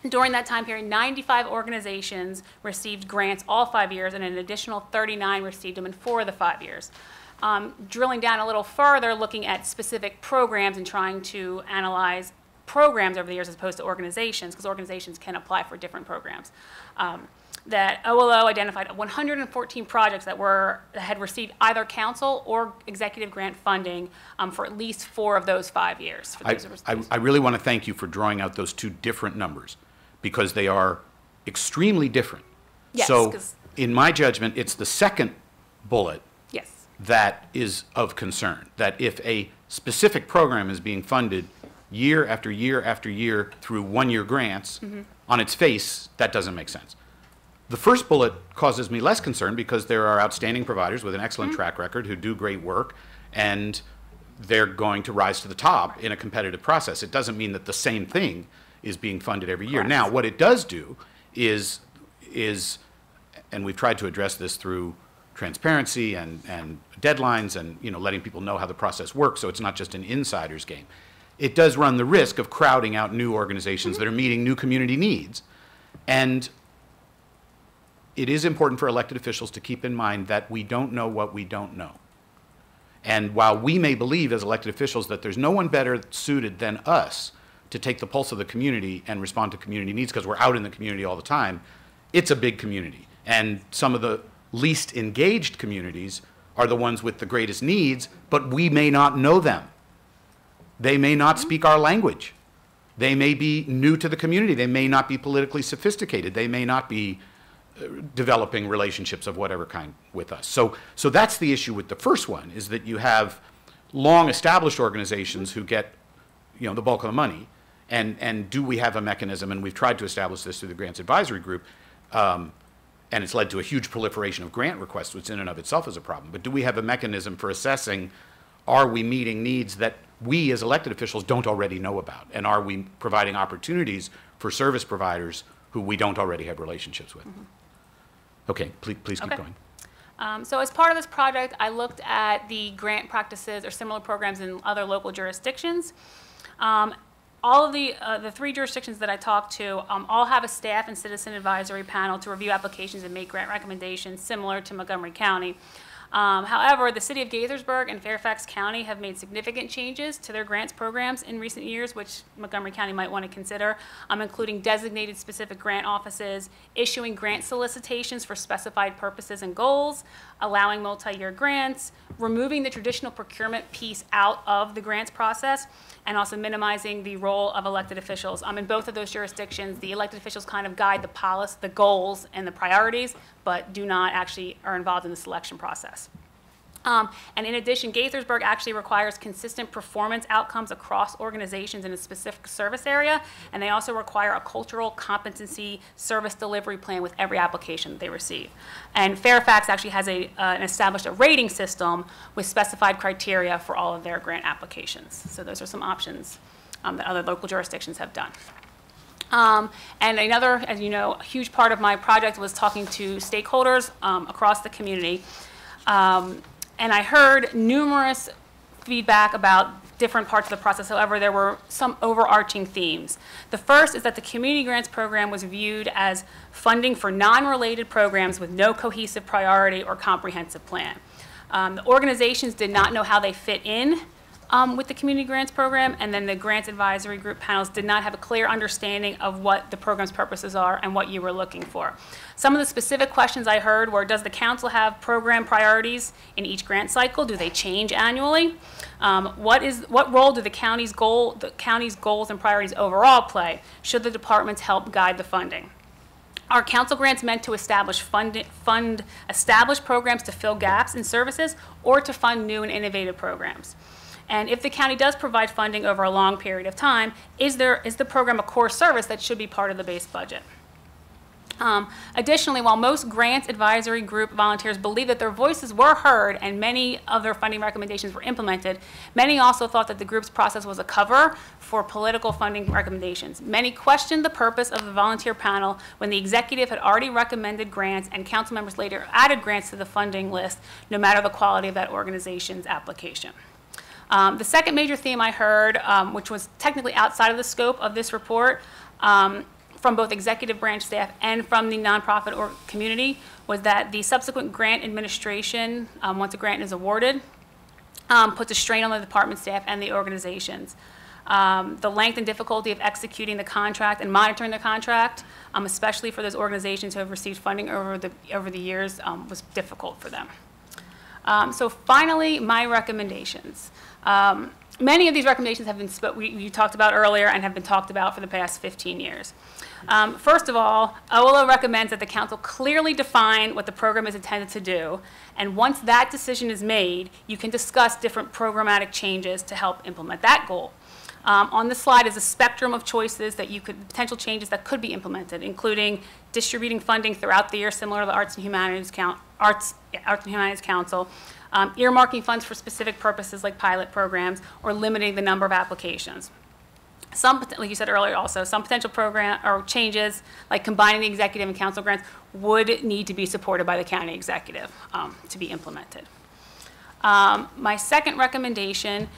During that time period, 95 organizations received grants all 5 years, and an additional 39 received them in 4 of the 5 years. Drilling down a little further, looking at specific programs and trying to analyze programs over the years as opposed to organizations, because organizations can apply for different programs. That OLO identified 114 projects that had received either council or executive grant funding for at least 4 of those 5 years. I really want to thank you for drawing out those 2 different numbers, because they are extremely different. Yes, so, in my judgment, it's the second bullet yes. that is of concern, that if a specific program is being funded year after year after year through one-year grants, on its face, that doesn't make sense. The first bullet causes me less concern because there are outstanding providers with an excellent track record who do great work, and they're going to rise to the top in a competitive process. It doesn't mean that the same thing is being funded every year. Correct. Now, what it does do is, and we've tried to address this through transparency and deadlines and letting people know how the process works, so it's not just an insider's game. It does run the risk of crowding out new organizations that are meeting new community needs. And it is important for elected officials to keep in mind that we don't know what we don't know. And while we may believe as elected officials that there's no one better suited than us to take the pulse of the community and respond to community needs, because we're out in the community all the time, it's a big community. And some of the least engaged communities are the ones with the greatest needs, but we may not know them. They may not speak our language. They may be new to the community. They may not be politically sophisticated. They may not be developing relationships of whatever kind with us. So that's the issue with the first one, is that you have long established organizations who get the bulk of the money, and do we have a mechanism, and we've tried to establish this through the Grants Advisory Group, and it's led to a huge proliferation of grant requests, which in and of itself is a problem. But do we have a mechanism for assessing, are we meeting needs that we as elected officials don't already know about? And are we providing opportunities for service providers who we don't already have relationships with? Okay, please keep going. So as part of this project, I looked at the grant practices or similar programs in other local jurisdictions. All of the 3 jurisdictions that I talked to all have a staff and citizen advisory panel to review applications and make grant recommendations similar to Montgomery County. However, the city of Gaithersburg and Fairfax County have made significant changes to their grants programs in recent years, which Montgomery County might want to consider, including designated specific grant offices, issuing grant solicitations for specified purposes and goals, allowing multi-year grants, removing the traditional procurement piece out of the grants process, and also minimizing the role of elected officials. In both of those jurisdictions, the elected officials kind of guide the policy, the goals, and the priorities, but do not actually are involved in the selection process. And in addition, Gaithersburg actually requires consistent performance outcomes across organizations in a specific service area, and they also require a cultural competency service delivery plan with every application that they receive. And Fairfax actually has established a rating system with specified criteria for all of their grant applications. So those are some options that other local jurisdictions have done. And another, as you know, a huge part of my project was talking to stakeholders across the community. And I heard numerous feedback about different parts of the process. However, there were some overarching themes. The first is that the community grants program was viewed as funding for non-related programs with no cohesive priority or comprehensive plan. The organizations did not know how they fit in with the community grants program, and then the grants advisory group panels did not have a clear understanding of what the program's purposes are and what you were looking for. Some of the specific questions I heard were, does the council have program priorities in each grant cycle? Do they change annually? What role do the county's goals and priorities overall play? Should the departments help guide the funding? Are council grants meant to establish established programs to fill gaps in services, or to fund new and innovative programs? And if the county does provide funding over a long period of time, is the program a core service that should be part of the base budget? Additionally, while most grants advisory group volunteers believe that their voices were heard and many of their funding recommendations were implemented, many also thought that the group's process was a cover for political funding recommendations. Many questioned the purpose of the volunteer panel when the executive had already recommended grants and council members later added grants to the funding list, no matter the quality of that organization's application. The second major theme I heard, which was technically outside of the scope of this report, from both executive branch staff and from the nonprofit or community, was that the subsequent grant administration, once a grant is awarded, puts a strain on the department staff and the organizations. The length and difficulty of executing the contract and monitoring the contract, especially for those organizations who have received funding over the years, was difficult for them. So finally, my recommendations. Many of these recommendations have been you talked about earlier and have been talked about for the past 15 years. First of all, OLO recommends that the council clearly define what the program is intended to do, and once that decision is made, you can discuss different programmatic changes to help implement that goal. On this slide is a spectrum of choices potential changes that could be implemented, including distributing funding throughout the year, similar to the Arts and Humanities Council, earmarking funds for specific purposes like pilot programs, or limiting the number of applications. Some, like you said earlier also, some potential program or changes, like combining the executive and council grants, would need to be supported by the county executive to be implemented. My second recommendation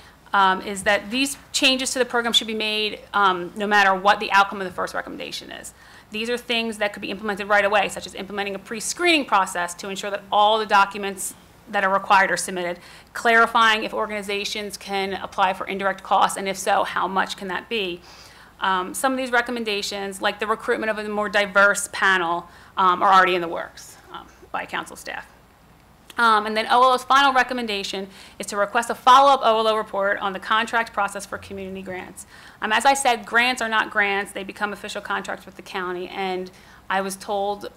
is that these changes to the program should be made no matter what the outcome of the first recommendation is. These are things that could be implemented right away, such as implementing a pre-screening process to ensure that all the documents that are required are submitted, clarifying if organizations can apply for indirect costs, and if so, how much can that be. Some of these recommendations, like the recruitment of a more diverse panel, are already in the works by council staff. And then OLO's final recommendation is to request a follow-up OLO report on the contract process for community grants. As I said, grants are not grants. They become official contracts with the county, and I was told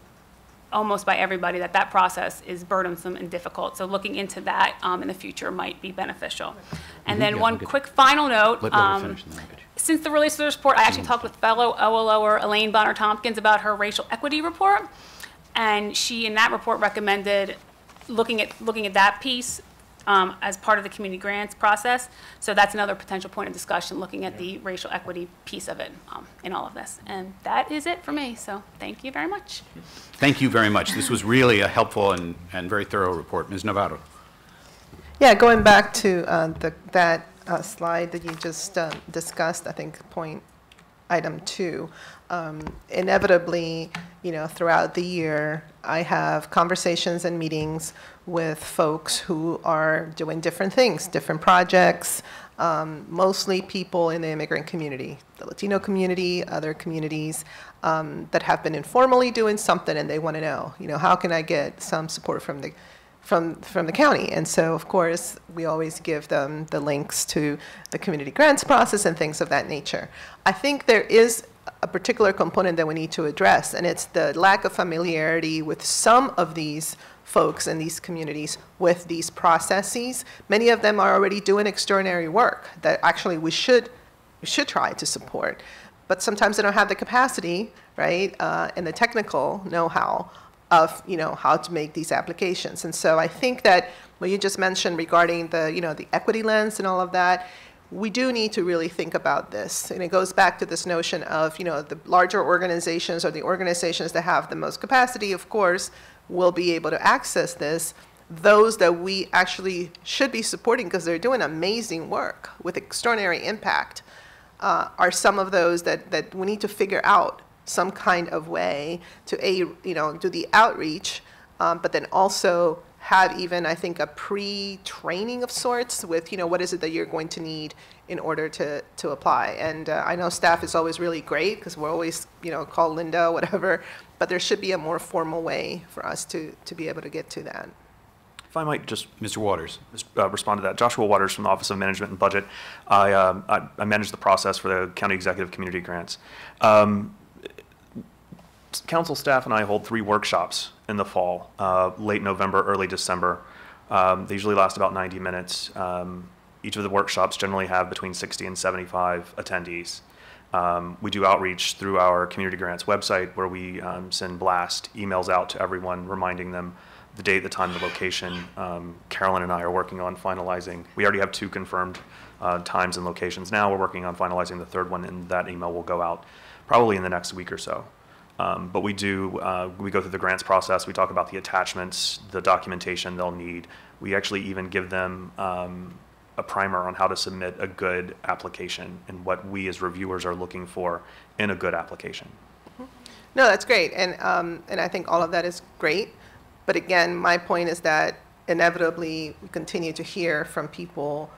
almost by everybody that that process is burdensome and difficult. So looking into that in the future might be beneficial. And then one quick final note, since the release of the report, I actually talked with fellow OLOer Elaine Bonner-Tompkins about her racial equity report, and she in that report recommended looking at that piece as part of the community grants process. So that's another potential point of discussion, looking at the racial equity piece of it in all of this. And that is it for me, so thank you very much. Thank you very much. This was really a helpful and very thorough report. Ms. Navarro. Yeah, going back to that slide that you just discussed, I think item 2, inevitably, throughout the year, I have conversations and meetings with folks who are doing different things, different projects, mostly people in the immigrant community, the Latino community, other communities that have been informally doing something, and they want to know, how can I get some support from the county? And so, of course, we always give them the links to the community grants process and things of that nature. I think there is a particular component that we need to address, and it's the lack of familiarity with some of these folks in these communities with these processes. Many of them are already doing extraordinary work that actually we should try to support, but sometimes they don't have the capacity, right, and the technical know-how of how to make these applications. And so I think that what you just mentioned regarding the the equity lens and all of that, we do need to really think about this. And it goes back to this notion of the larger organizations, or the organizations that have the most capacity, of course, will be able to access this. Those that we actually should be supporting, because they're doing amazing work with extraordinary impact, are some of those that we need to figure out some kind of way to do the outreach, but then also have even, I think, a pre-training of sorts with, what is it that you're going to need in order to apply. And I know staff is always really great, because we're always, call Linda, whatever, but there should be a more formal way for us to be able to get to that. If I might just, Mr. Waters. Respond to that. Joshua Waters from the Office of Management and Budget. I manage the process for the County Executive Community Grants. Council staff and I hold 3 workshops in the fall, late November, early December. They usually last about 90 minutes. Each of the workshops generally have between 60 and 75 attendees. We do outreach through our community grants website where we send blast emails out to everyone reminding them the date, the time, the location. Carolyn and I are working on finalizing. We already have 2 confirmed times and locations now. We're working on finalizing the 3rd one, and that email will go out probably in the next week or so. But we go through the grants process. We talk about the attachments, the documentation they'll need. We actually even give them a primer on how to submit a good application and what we as reviewers are looking for in a good application. No, that's great, and I think all of that is great. But again, my point is that inevitably we continue to hear from people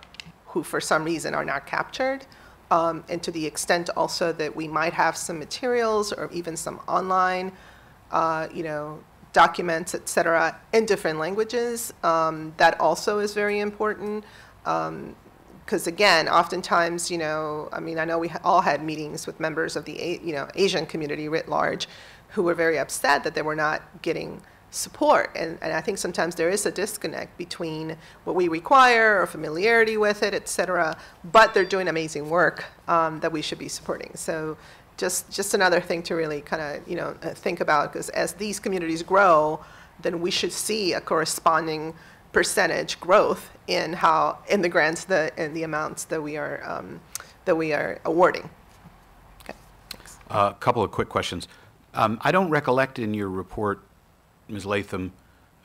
who for some reason are not captured, and to the extent also that we might have some materials or even some online, documents, et cetera, in different languages, that also is very important. Because again, oftentimes, I know we all had meetings with members of the, Asian community writ large who were very upset that they were not getting support. And I think sometimes there is a disconnect between what we require or familiarity with it, et cetera, but they're doing amazing work that we should be supporting. So just another thing to really kind of, think about, because as these communities grow, then we should see a corresponding percentage growth in the grants and the amounts that we are awarding. Okay, thanks. A couple of quick questions. I don't recollect in your report, Ms. Latham,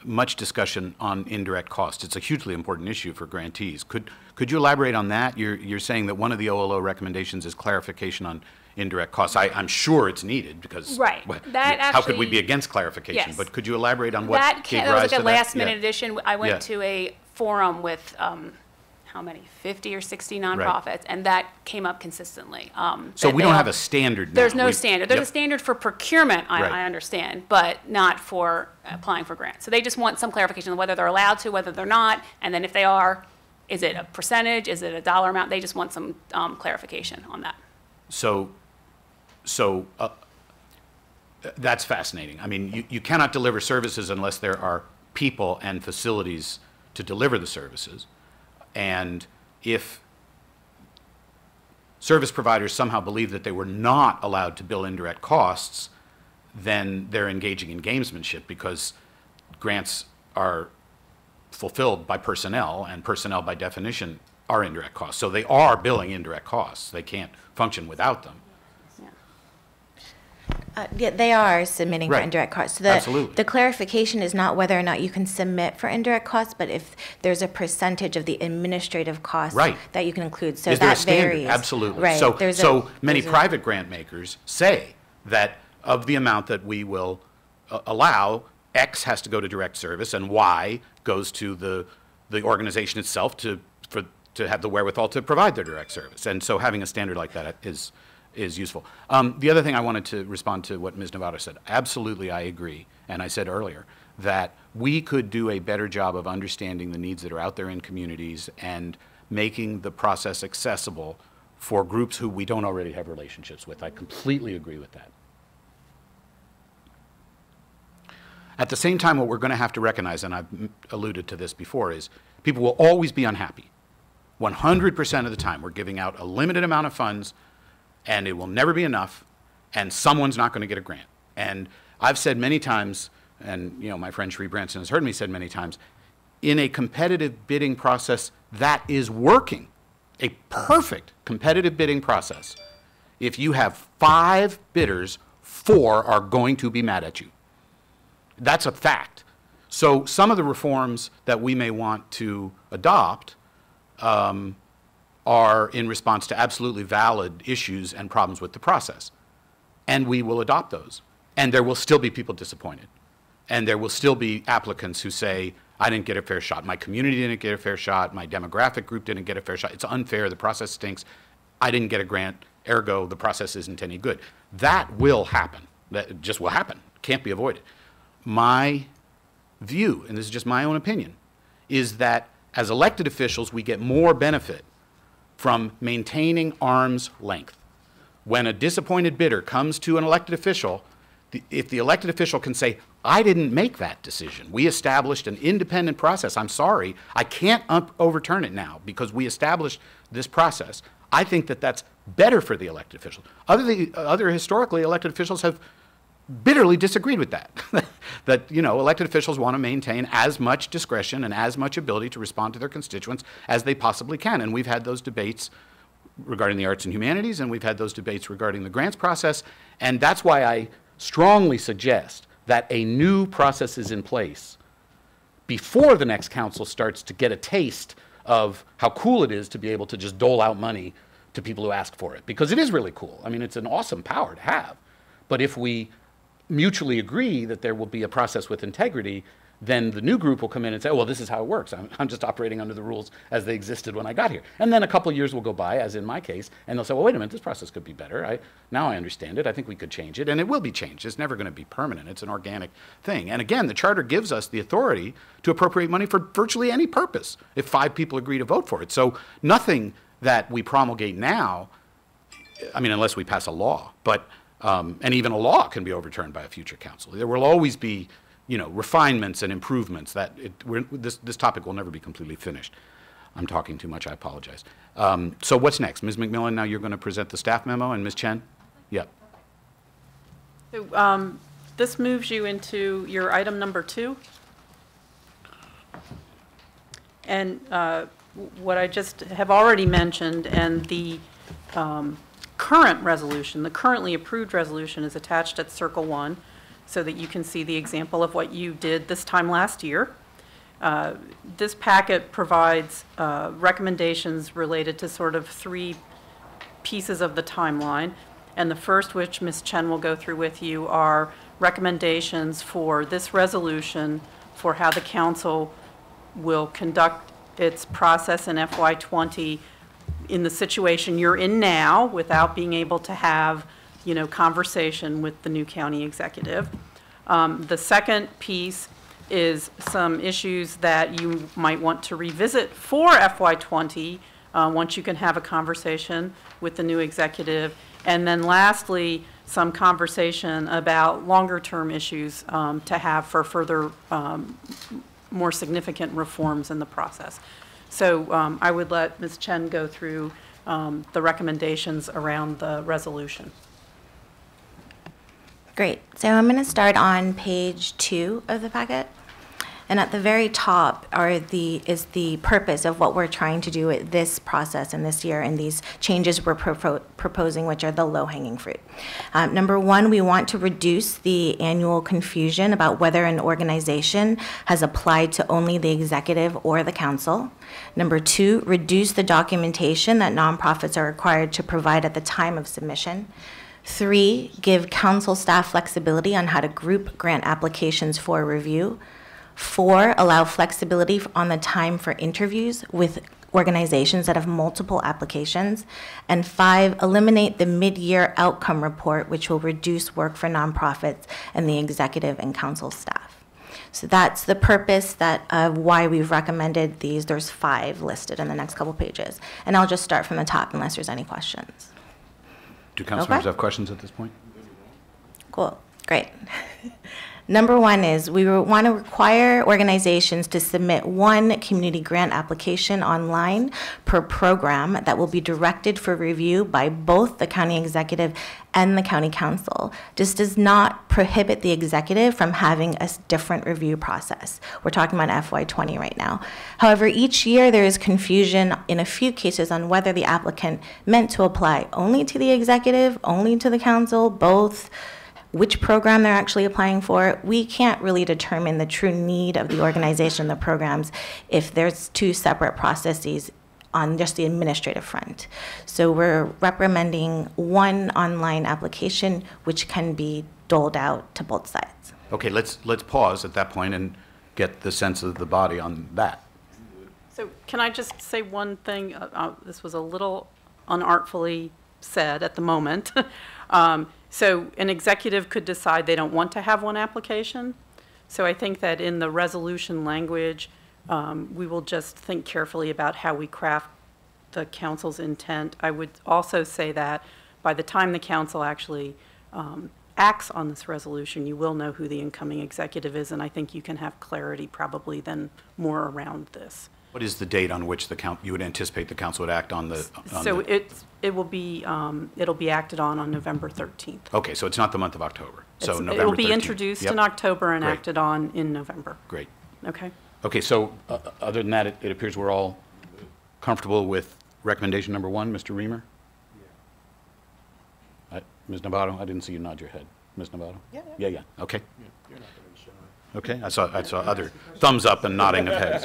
much discussion on indirect cost. It's a hugely important issue for grantees. Could you elaborate on that? You're saying that one of the OLO recommendations is clarification on indirect costs. I'm sure it's needed because Right. well, That how could we actually- be against clarification? Yes. But could you elaborate on what gave That was rise like to a that? last-minute Yeah. addition. I went Yeah. to a forum with, how many, 50 or 60 nonprofits, and that came up consistently. So that we they don't all- have a standard now. There's no We- standard. There's Yep. a standard for procurement, Right. I understand, but not for applying for grants. So they just want some clarification on whether they're allowed to, whether they're not, and then if they are, is it a percentage, is it a dollar amount? They just want some clarification on that. So that's fascinating. I mean, you cannot deliver services unless there are people and facilities to deliver the services. And if service providers somehow believe that they were not allowed to bill indirect costs, then they're engaging in gamesmanship because grants are fulfilled by personnel, and personnel by definition are indirect costs. So they are billing indirect costs. They can't function without them. Yeah, they are submitting for Right. indirect costs. So Absolutely. the clarification is not whether or not you can submit for indirect costs, but if there's a percentage of the administrative costs Right. that you can include. So Is there a that standard? varies. Absolutely. Right. So, There's so many there's private grant makers say that of the amount that we will allow, X has to go to direct service and Y goes to the organization itself to have the wherewithal to provide their direct service. And so having a standard like that is useful. The other thing I wanted to respond to what Ms. Novato said. Absolutely, I agree. And I said earlier that we could do a better job of understanding the needs that are out there in communities and making the process accessible for groups who we don't already have relationships with. I completely agree with that. At the same time, what we're going to have to recognize, and I've alluded to this before, is people will always be unhappy. 100% of the time, we're giving out a limited amount of funds, and it will never be enough, and someone's not going to get a grant. And I've said many times, and my friend Shree Branson has heard me say many times, in a competitive bidding process that is working, a perfect competitive bidding process, if you have 5 bidders, 4 are going to be mad at you. That's a fact. So some of the reforms that we may want to adopt are in response to absolutely valid issues and problems with the process. And we will adopt those. And there will still be people disappointed. And there will still be applicants who say, I didn't get a fair shot. My community didn't get a fair shot. My demographic group didn't get a fair shot. It's unfair. The process stinks. I didn't get a grant. Ergo, the process isn't any good. That will happen. That just will happen. Can't be avoided. My view, and this is just my own opinion, is that as elected officials, we get more benefit from maintaining arm's length. When a disappointed bidder comes to an elected official, if the elected official can say, I didn't make that decision. We established an independent process. I'm sorry, I can't overturn it now because we established this process. I think that that's better for the elected officials. Other historically elected officials have bitterly disagreed with that. That, you know, elected officials want to maintain as much discretion and as much ability to respond to their constituents as they possibly can. And we've had those debates regarding the arts and humanities, and we've had those debates regarding the grants process. And that's why I strongly suggest that a new process is in place before the next council starts to get a taste of how cool it is to be able to just dole out money to people who ask for it. Because it is really cool. I mean, it's an awesome power to have. But if we mutually agree that there will be a process with integrity, then the new group will come in and say, oh, well, this is how it works. I'm just operating under the rules as they existed when I got here. And then a couple of years will go by, as in my case, and they'll say, well, wait a minute, this process could be better. Now I understand it. I think we could change it. And it will be changed. It's never going to be permanent. It's an organic thing. And again, the charter gives us the authority to appropriate money for virtually any purpose if 5 people agree to vote for it. So nothing that we promulgate now, I mean, unless we pass a law, but and even a law can be overturned by a future council. There will always be, you know, refinements and improvements. This topic will never be completely finished. I'm talking too much. I apologize. So what's next? Ms. McMillan, now you're going to present the staff memo, and Ms. Chen? Yep. So, this moves you into your item number 2. And what I just have already mentioned, and the current resolution, the currently approved resolution is attached at Circle 1 so that you can see the example of what you did this time last year. This packet provides recommendations related to sort of 3 pieces of the timeline. And the first, which Ms. Chen will go through with you, are recommendations for this resolution for how the council will conduct its process in FY20 in the situation you're in now without being able to have, you know, conversation with the new county executive. The second piece is some issues that you might want to revisit for FY20 once you can have a conversation with the new executive. And then lastly, some conversation about longer term issues to have for further more significant reforms in the process. So I would let Ms. Chen go through the recommendations around the resolution. Great. So I'm going to start on page 2 of the packet. And at the very top is the purpose of what we're trying to do with this process and this year and these changes we're proposing, which are the low-hanging fruit. Number 1, we want to reduce the annual confusion about whether an organization has applied to only the executive or the council. Number 2, reduce the documentation that nonprofits are required to provide at the time of submission. 3, give council staff flexibility on how to group grant applications for review. 4, allow flexibility on the time for interviews with organizations that have multiple applications. And 5, eliminate the mid-year outcome report, which will reduce work for nonprofits and the executive and council staff. So that's the purpose of why we've recommended these. There's 5 listed in the next couple pages. And I'll just start from the top unless there's any questions. Do council members have questions at this point? Cool, great. Number 1 is we want to require organizations to submit 1 community grant application online per program that will be directed for review by both the county executive and the county council. This does not prohibit the executive from having a different review process. We're talking about FY20 right now. However, each year there is confusion in a few cases on whether the applicant meant to apply only to the executive, only to the council, both, which program they're actually applying for. We can't really determine the true need of the organization, the programs, if there's 2 separate processes on just the administrative front. So we're recommending 1 online application, which can be doled out to both sides. Okay, let's pause at that point and get the sense of the body on that. So can I just say one thing? This was a little unartfully said at the moment. So an executive could decide they don't want to have 1 application. So I think that in the resolution language, we will just think carefully about how we craft the council's intent. I would also say that by the time the council actually acts on this resolution, you will know who the incoming executive is, and I think you can have clarity probably then more around this. What is the date on which you would anticipate the council would act on the? So it will be, it'll be acted on November 13th. Okay, so it's not the month of October. So November 13th. It will be introduced Yep. in October and Great. acted on in November. Great. Okay? Okay, so other than that, it appears we're all comfortable with recommendation number 1, Mr. Reamer? Ms. Novato, I didn't see you nod your head. Ms. Novato? Yeah, okay. Okay, I saw other thumbs up and nodding of heads.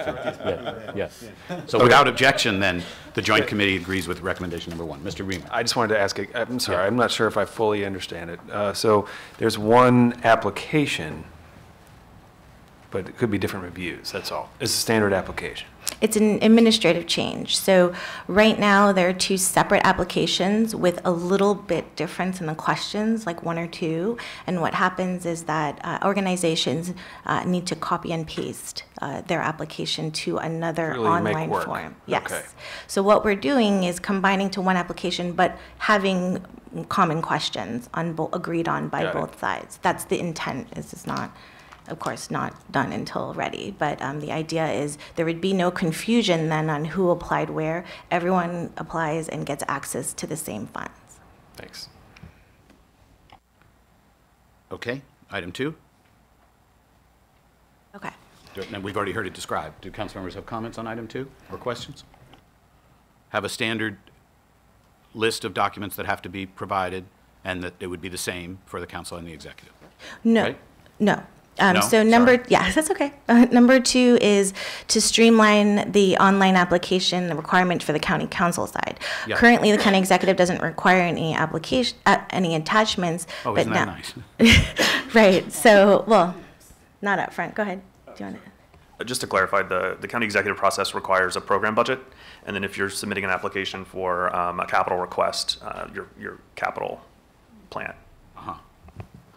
Yes. So without objection, then, the joint committee agrees with recommendation number 1. Mr. Reamer? I just wanted to ask, I'm sorry, I'm not sure if I fully understand it. So there's one application, but it could be different reviews, that's all. It's a standard application. It's an administrative change. So right now, there are 2 separate applications with a little bit difference in the questions, like 1 or 2. And what happens is that organizations need to copy and paste their application to another Really make online work. form. Yes. Okay. So what we're doing is combining to one application, but having common questions agreed on by Got it. both sides. That's the intent. It's not, of course, not done until ready, but the idea is there would be no confusion then on who applied where. Everyone applies and gets access to the same funds. Thanks. Okay, item 2? Okay. And we've already heard it described. Do council members have comments on item 2 or questions? Have a standard list of documents that have to be provided and that it would be the same for the council and the executive? No, Right? no. No? So yeah, that's okay. Number 2 is to streamline the online application requirement for the county council side. Yeah. Currently, the county executive doesn't require any application, any attachments. Oh, but isn't that now, nice? Right. So, well, not up front. Go ahead. Do you want to? Just to clarify, the county executive process requires a program budget, and then if you're submitting an application for a capital request, your capital plan.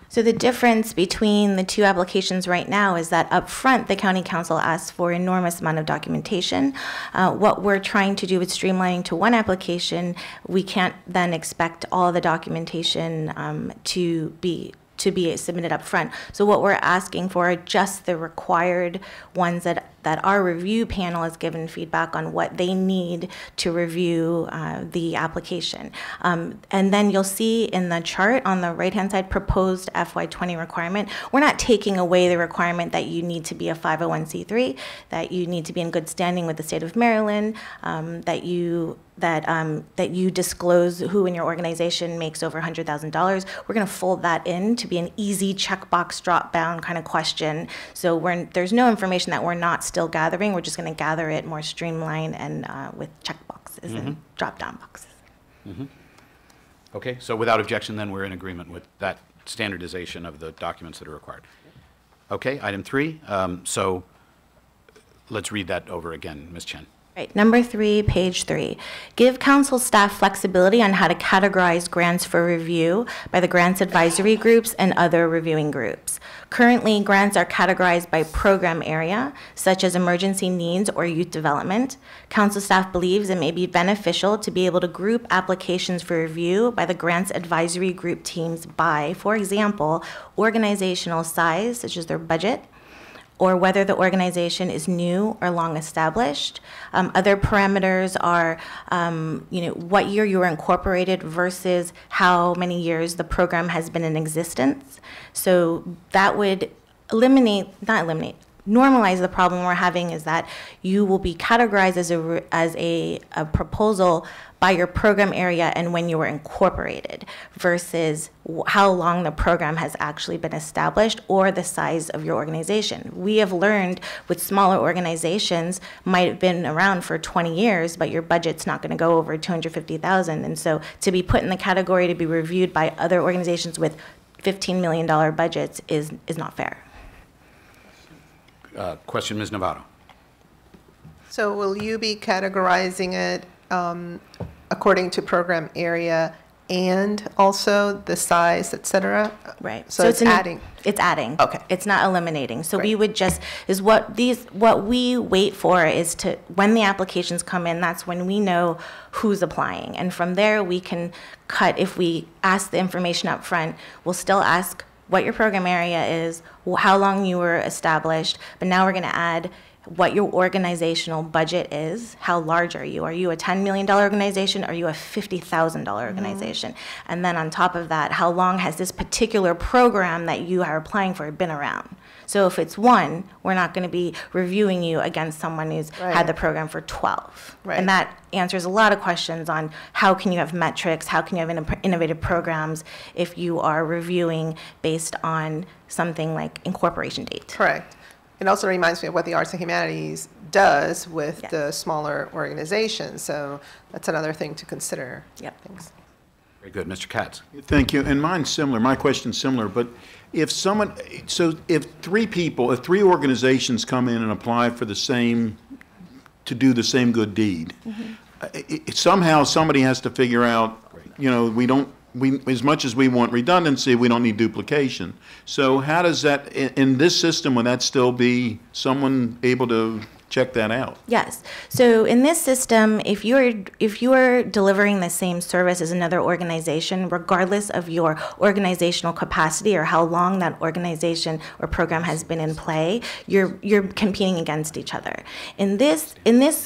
So the difference between the 2 applications right now is that up front, the county council asks for an enormous amount of documentation. What we're trying to do with streamlining to one application, we can't then expect all the documentation to be submitted up front. So what we're asking for are just the required ones that our review panel has given feedback on what they need to review the application. And then you'll see in the chart on the right-hand side, proposed FY20 requirement. We're not taking away the requirement that you need to be a 501c3, that you need to be in good standing with the state of Maryland, that you disclose who in your organization makes over $100,000. We're going to fold that in to be an easy checkbox drop-down kind of question. So there's no information that we're not still gathering. We're just going to gather it more streamlined and with checkboxes and drop-down boxes. Okay, so without objection, then we're in agreement with that standardization of the documents that are required. Okay, item 3. So let's read that over again, Ms. Chen. Right, number 3, page 3. Give council staff flexibility on how to categorize grants for review by the grants advisory groups and other reviewing groups. Currently, grants are categorized by program area, such as emergency needs or youth development. Council staff believes it may be beneficial to be able to group applications for review by the grants advisory group teams by, for example, organizational size, such as their budget, or whether the organization is new or long established. Other parameters are, what year you were incorporated versus how many years the program has been in existence. So that would normalize the problem we're having is that you will be categorized as a proposal by your program area and when you were incorporated versus how long the program has actually been established or the size of your organization. We have learned with smaller organizations might have been around for 20 years, but your budget's not going to go over $250,000. And so to be put in the category to be reviewed by other organizations with $15 million budgets is not fair. Question, Ms. Novato. So will you be categorizing it according to program area and also the size, et cetera? Right. So it's adding. It's adding. Okay. It's not eliminating. So we Great. would just, what we wait for is to, when the applications come in, that's when we know who's applying. And from there, we can cut, if we ask the information up front, we'll still ask what your program area is, how long you were established, but now we're going to add what your organizational budget is. How large are you? Are you a $10 million organization? Are you a $50,000 organization? And then on top of that, how long has this particular program that you are applying for been around? So if it's one, we're not going to be reviewing you against someone who's had the program for 12. Right. And that answers a lot of questions on how can you have metrics, how can you have innovative programs if you are reviewing based on something like incorporation date. Correct. It also reminds me of what the Arts and Humanities does with the smaller organizations. So that's another thing to consider. Yep. Thanks. Very good. Mr. Katz. Thank you. And mine's similar. My question's similar. But if someone, so if three organizations come in and apply for the same, to do the same good deed, somehow somebody has to figure out, you know, as much as we want redundancy, we don't need duplication. So how does that, in this system, would that still be someone able to check that out? Yes. So in this system, if you're delivering the same service as another organization, regardless of your organizational capacity or how long that organization or program has been in play, you're competing against each other. In this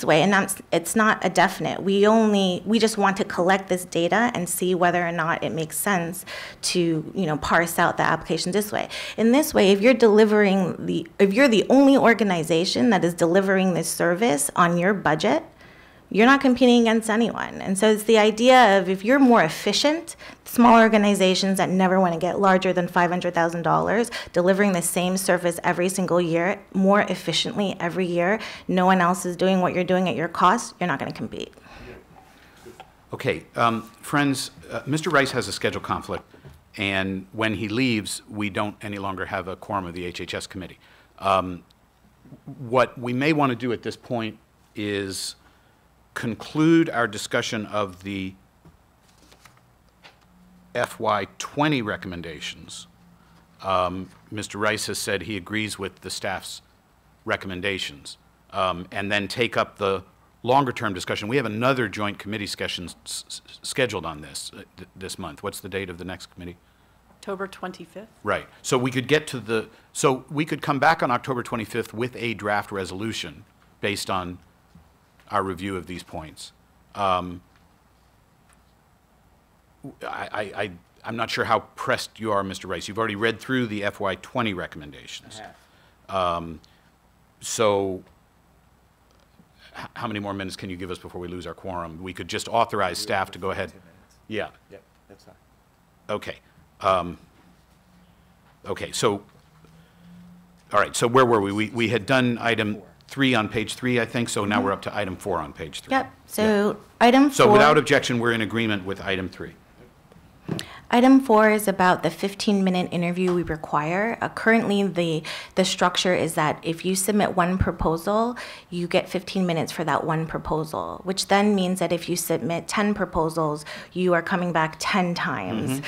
way, and it's not a definite. We just want to collect this data and see whether or not it makes sense to parse out the applications this way. In this way, if you're the only organization that is delivering this service on your budget, you're not competing against anyone. And so it's the idea of, if you're more efficient, small organizations that never want to get larger than $500,000, delivering the same service every single year, more efficiently every year, no one else is doing what you're doing at your cost, you're not going to compete. Okay, friends, Mr. Rice has a schedule conflict, and when he leaves, we don't any longer have a quorum of the HHS committee. What we may want to do at this point is conclude our discussion of the FY20 recommendations. Mr. Rice has said he agrees with the staff's recommendations, and then take up the longer-term discussion. We have another joint committee scheduled on this this month. What's the date of the next committee? October 25th? Right. So we could get to so we could come back on October 25th with a draft resolution based on our review of these points. I'm not sure how pressed you are, Mr. Rice. You've already read through the FY20 recommendations. So how many more minutes can you give us before we lose our quorum? We could just authorize staff to go ahead. Yeah. Yep, that's fine. Okay. Okay, so, all right, so where were we? We had done item 3 on page 3, I think, so now we're up to item 4 on page 3. Yep. So item 4. So without objection, we're in agreement with item 3. Item 4 is about the 15-minute interview we require. Currently, the structure is that if you submit one proposal, you get 15 minutes for that one proposal, which then means that if you submit 10 proposals, you are coming back 10 times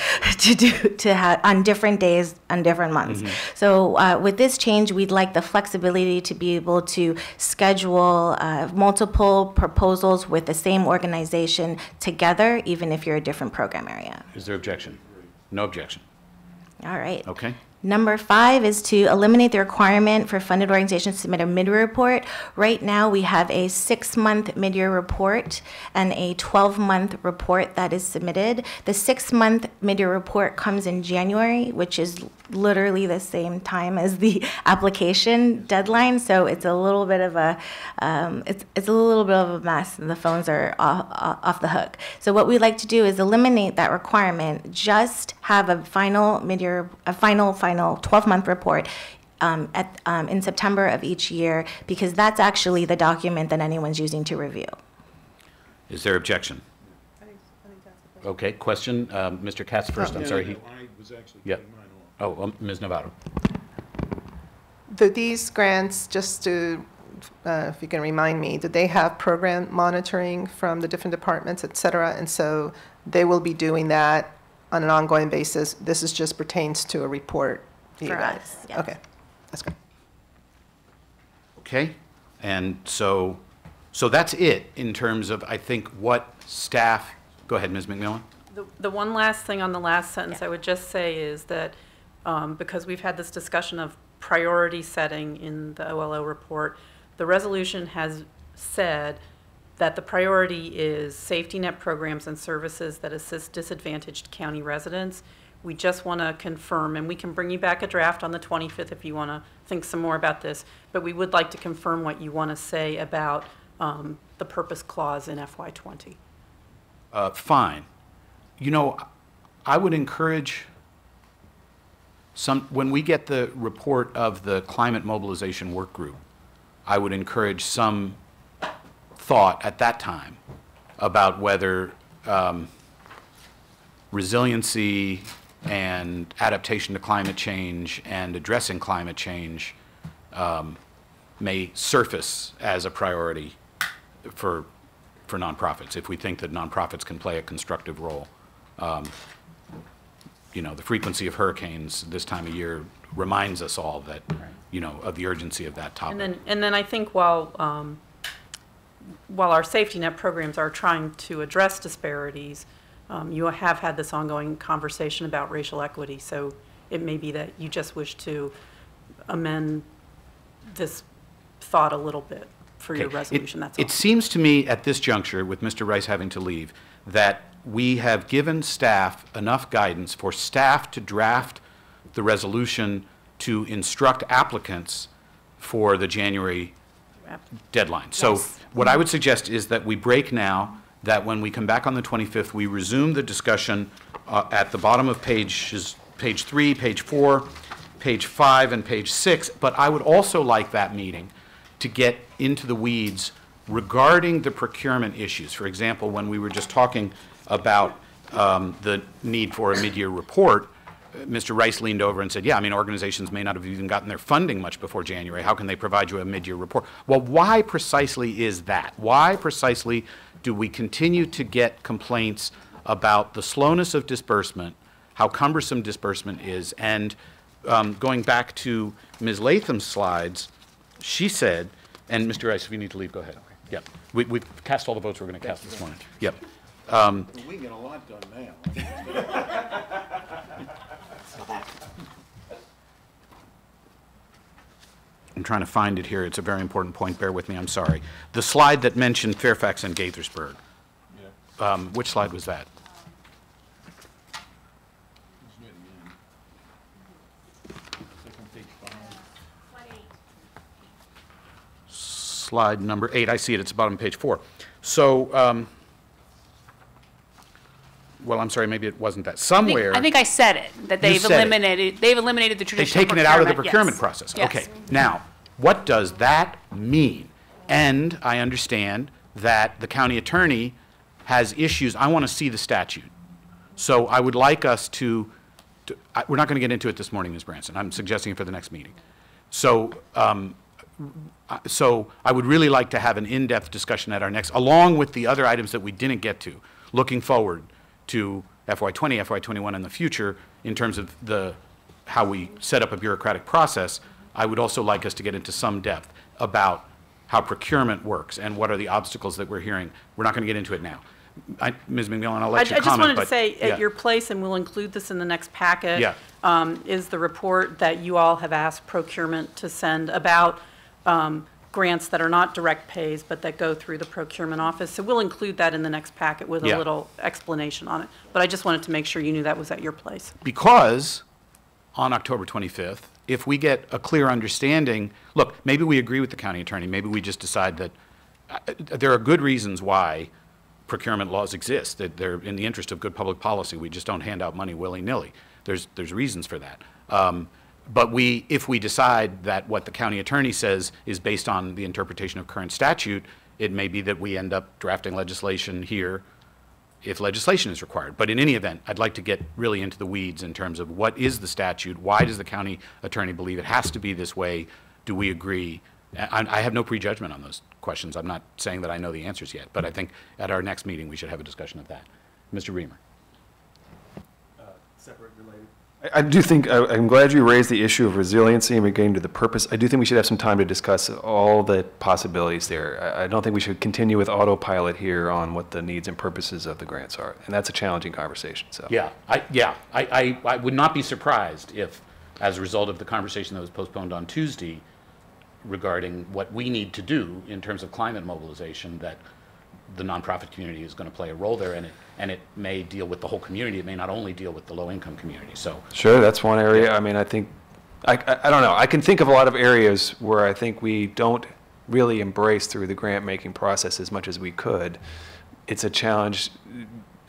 on different days on different months. So with this change, we'd like the flexibility to be able to schedule multiple proposals with the same organization together, even if you're a different program area. Is there objection? No objection. All right. Okay. Number 5 is to eliminate the requirement for funded organizations to submit a mid-year report. Right now, we have a 6-month mid-year report and a 12-month report that is submitted. The 6-month mid-year report comes in January, which is literally the same time as the application deadline. So it's a little bit of a it's a little bit of a mess, and the phones are off the hook. So what we'd like to do is eliminate that requirement. Just have a final 12-month report in September of each year, because that's actually the document that anyone's using to review. Is there objection? Okay, question, Mr. Katz first, I'm sorry. I was actually Yeah. putting mine on. Oh, Ms. Navarro. These grants, just to if you can remind me, that they have program monitoring from the different departments, et cetera, and so they will be doing that on an ongoing basis. This is just pertains to a report to you For guys. us, yes. Okay, that's good. Okay? And so that's it in terms of, I think, what staff, go ahead, Ms. McMillan. The one last thing on the last sentence I would just say is that because we've had this discussion of priority setting in the OLO report, the resolution has said that the priority is safety net programs and services that assist disadvantaged county residents. We just want to confirm, and we can bring you back a draft on the 25th if you want to think some more about this, but we would like to confirm what you want to say about the purpose clause in FY20. Fine. You know, I would encourage when we get the report of the climate mobilization work group, I would encourage some thought at that time about whether resiliency and adaptation to climate change and addressing climate change may surface as a priority for nonprofits, if we think that nonprofits can play a constructive role. You know, the frequency of hurricanes this time of year reminds us all that, you know, of the urgency of that topic. And then I think while our safety net programs are trying to address disparities, you have had this ongoing conversation about racial equity, so it may be that you just wish to amend this thought a little bit for your resolution, that's all. It seems to me at this juncture, with Mr. Rice having to leave, that we have given staff enough guidance for staff to draft the resolution to instruct applicants for the January deadline. So what I would suggest is that we break now, that when we come back on the 25th, we resume the discussion at the bottom of page 3, page 4, page 5, and page 6. But I would also like that meeting to get into the weeds regarding the procurement issues. For example, when we were just talking about the need for a mid-year report, Mr. Rice leaned over and said, yeah, I mean, organizations may not have even gotten their funding much before January. How can they provide you a mid-year report? Well, why precisely is that? Why precisely do we continue to get complaints about the slowness of disbursement, how cumbersome disbursement is? And going back to Ms. Latham's slides, she said, and Mr. Rice, if you need to leave, go ahead. Okay. Yep. We've cast all the votes we're going to cast this morning. Yep. We can get a lot done now. I'm trying to find it here. It's a very important point. Bear with me. I'm sorry. The slide that mentioned Fairfax and Gaithersburg. Yeah. Which slide was that? Slide number 8. I see it. It's bottom of page 4. So, well, I'm sorry, maybe it wasn't that. Somewhere. I think I said it, that they've eliminated the traditional They've taken it out of the procurement yes. process. Yes. Okay. Now, what does that mean? And I understand that the county attorney has issues. I want to see the statute. So I would like us to we're not going to get into it this morning, Ms. Branson. I'm suggesting it for the next meeting. So, so I would really like to have an in-depth discussion at our next, along with the other items that we didn't get to, looking forward to FY20, FY21 in the future in terms of how we set up a bureaucratic process. I would also like us to get into some depth about how procurement works and what are the obstacles that we're hearing. We're not going to get into it now. Ms. McMillan, I'll let you comment. I just wanted to say, yeah. at your place, and we'll include this in the next packet, yeah. Is the report that you all have asked procurement to send about grants that are not direct pays, but that go through the procurement office. So we'll include that in the next packet with a little explanation on it. But I just wanted to make sure you knew that was at your place. Because on October 25th, if we get a clear understanding, look, maybe we agree with the county attorney. Maybe we just decide that there are good reasons why procurement laws exist, that they're in the interest of good public policy. We just don't hand out money willy-nilly. There's reasons for that. But if we decide that what the county attorney says is based on the interpretation of current statute, it may be that we end up drafting legislation here if legislation is required. But in any event, I'd like to get really into the weeds in terms of what is the statute, why does the county attorney believe it has to be this way, do we agree, I have no prejudgment on those questions. I'm not saying that I know the answers yet, but I think at our next meeting we should have a discussion of that. Mr. Reamer. Separate, related. I do think, I'm glad you raised the issue of resiliency and getting to the purpose. I do think we should have some time to discuss all the possibilities there. I don't think we should continue with autopilot here on what the needs and purposes of the grants are, and that's a challenging conversation, so. Yeah, I would not be surprised if, as a result of the conversation that was postponed on Tuesday regarding what we need to do in terms of climate mobilization, that the nonprofit community is going to play a role there in it, and it may deal with the whole community. It may not only deal with the low-income community. So sure, that's one area. I mean, I think, I don't know. I can think of a lot of areas where I think we don't really embrace through the grant-making process as much as we could. It's a challenge,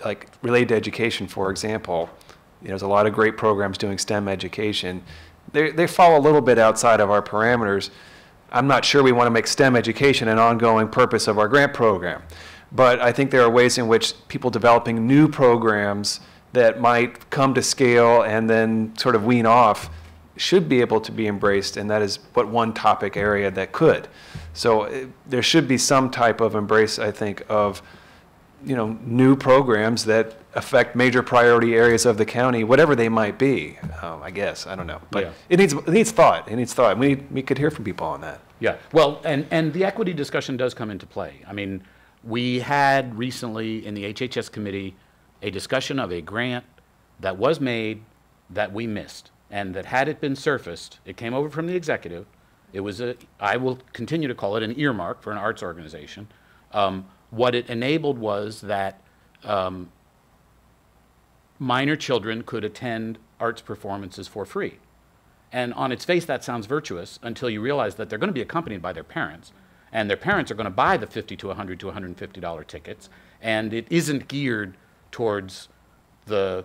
like related to education, for example. There's a lot of great programs doing STEM education. They fall a little bit outside of our parameters. I'm not sure we want to make STEM education an ongoing purpose of our grant program. But I think there are ways in which people developing new programs that might come to scale and then sort of wean off should be able to be embraced, and that is what one topic area that could. So there should be some type of embrace, I think, of new programs that affect major priority areas of the county, whatever they might be. I guess, I don't know, but yeah. It needs thought. It needs thought. We could hear from people on that. Yeah. Well, and the equity discussion does come into play. I mean, we had recently in the HHS committee a discussion of a grant that was made that we missed, and that had it been surfaced, it came over from the executive. It was I will continue to call it an earmark for an arts organization. What it enabled was that minor children could attend arts performances for free. And on its face, that sounds virtuous until you realize that they're going to be accompanied by their parents. And their parents are going to buy the $50 to $100 to $150 tickets. And it isn't geared towards the,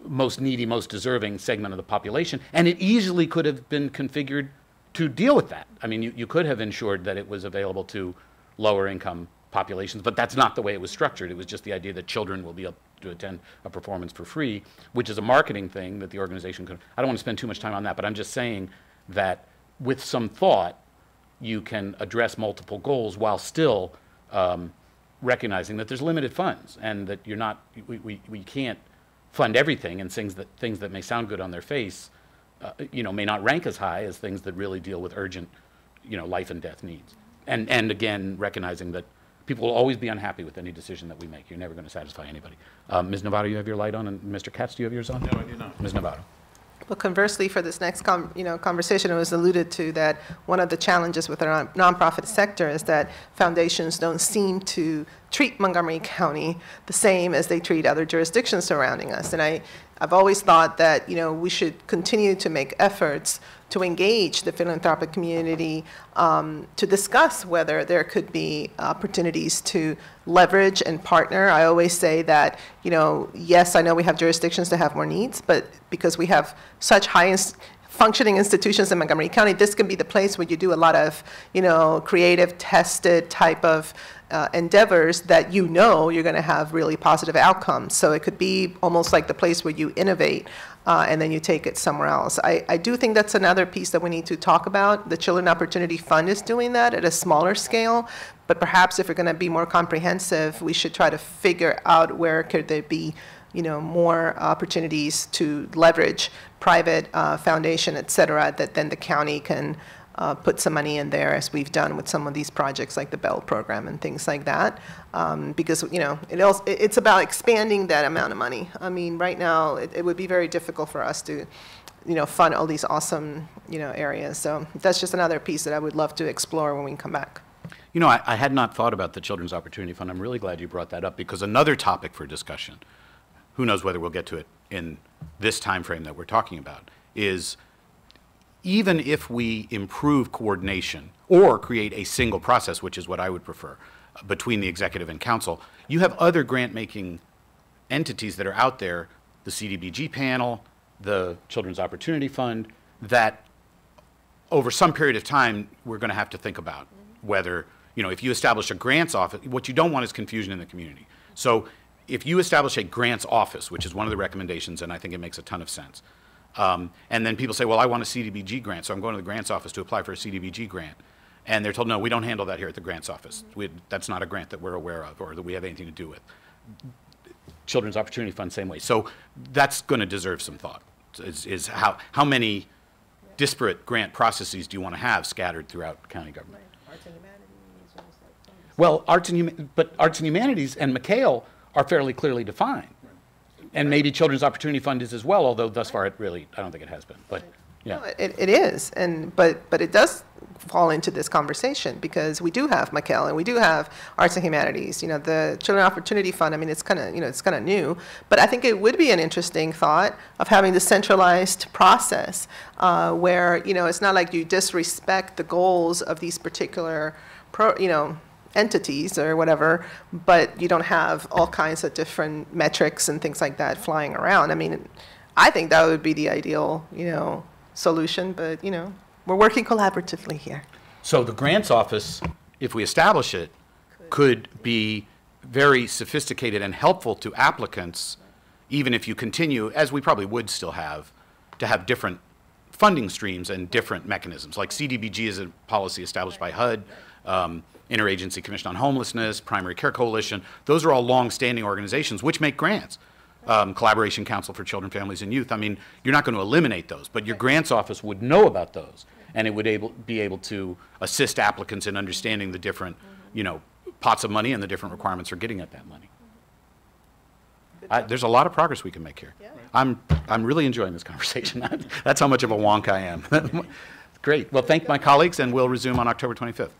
most needy, most deserving segment of the population. And it easily could have been configured to deal with that. I mean, you could have ensured that it was available to lower income populations, but that's not the way it was structured. It was just the idea that children will be able to attend a performance for free, which is a marketing thing that the organization could. I don't want to spend too much time on that, but I'm just saying that with some thought, you can address multiple goals while still recognizing that there's limited funds and that we can't fund everything, and things that may sound good on their face, may not rank as high as things that really deal with urgent, life and death needs. And again, recognizing that people will always be unhappy with any decision that we make. You're never going to satisfy anybody. Ms. Novato, you have your light on, and Mr. Katz, do you have yours on? No, I do not. Ms. Novato. Well, conversely, for this next conversation, it was alluded to that one of the challenges with our nonprofit sector is that foundations don't seem to treat Montgomery County the same as they treat other jurisdictions surrounding us. And I've always thought that we should continue to make efforts to engage the philanthropic community to discuss whether there could be opportunities to leverage and partner. I always say that, yes, I know we have jurisdictions that have more needs, but because we have such high functioning institutions in Montgomery County, this can be the place where you do a lot of, creative, tested type of endeavors that you're going to have really positive outcomes. So it could be almost like the place where you innovate and then you take it somewhere else. I do think that's another piece that we need to talk about. The Children Opportunity Fund is doing that at a smaller scale, but perhaps if we're going to be more comprehensive, we should try to figure out where could there be more opportunities to leverage private foundation, et cetera, that then the county can put some money in there, as we've done with some of these projects like the Bell program and things like that. Because, it's about expanding that amount of money. I mean, right now, it would be very difficult for us to, fund all these awesome, areas. So that's just another piece that I would love to explore when we come back. I had not thought about the Children's Opportunity Fund. I'm really glad you brought that up, because another topic for discussion, who knows whether we'll get to it in this time frame that we're talking about, is even if we improve coordination or create a single process, which is what I would prefer, between the executive and council, you have other grant-making entities that are out there, the CDBG panel, the Children's Opportunity Fund, that over some period of time we're going to have to think about whether, if you establish a grants office, what you don't want is confusion in the community. So if you establish a grants office, which is one of the recommendations, and I think it makes a ton of sense, And then people say, well, I want a CDBG grant, so I'm going to the grants office to apply for a CDBG grant. And they're told, no, we don't handle that here at the grants office. That's not a grant that we're aware of or that we have anything to do with. Children's Opportunity Fund, same way. So that's going to deserve some thought, is how many disparate grant processes do you want to have scattered throughout county government? Well, arts and humanities and McHale are fairly clearly defined. And maybe Children's Opportunity Fund is as well, although thus far I don't think it has been, but yeah. No, it is, but it does fall into this conversation because we do have McHale and we do have arts and humanities. You know, the Children's Opportunity Fund, I mean, it's kind of new, but I think it would be an interesting thought of having the centralized process where, you know, it's not like you disrespect the goals of these particular, entities or whatever, but you don't have all kinds of different metrics and things like that flying around. I mean, I think that would be the ideal, solution, but, we're working collaboratively here. So the grants office, if we establish it, could be very sophisticated and helpful to applicants, even if you continue, as we probably would still have, to have different funding streams and different mechanisms. Like CDBG is a policy established by HUD, Interagency Commission on Homelessness, Primary Care Coalition. Those are all long-standing organizations which make grants. Collaboration Council for Children, Families, and Youth. I mean, you're not going to eliminate those, but your grants office would know about those, and it would be able to assist applicants in understanding the different, pots of money and the different requirements for getting at that money. There's a lot of progress we can make here. I'm really enjoying this conversation. That's how much of a wonk I am. Great. Well, thank my colleagues, and we'll resume on October 25th.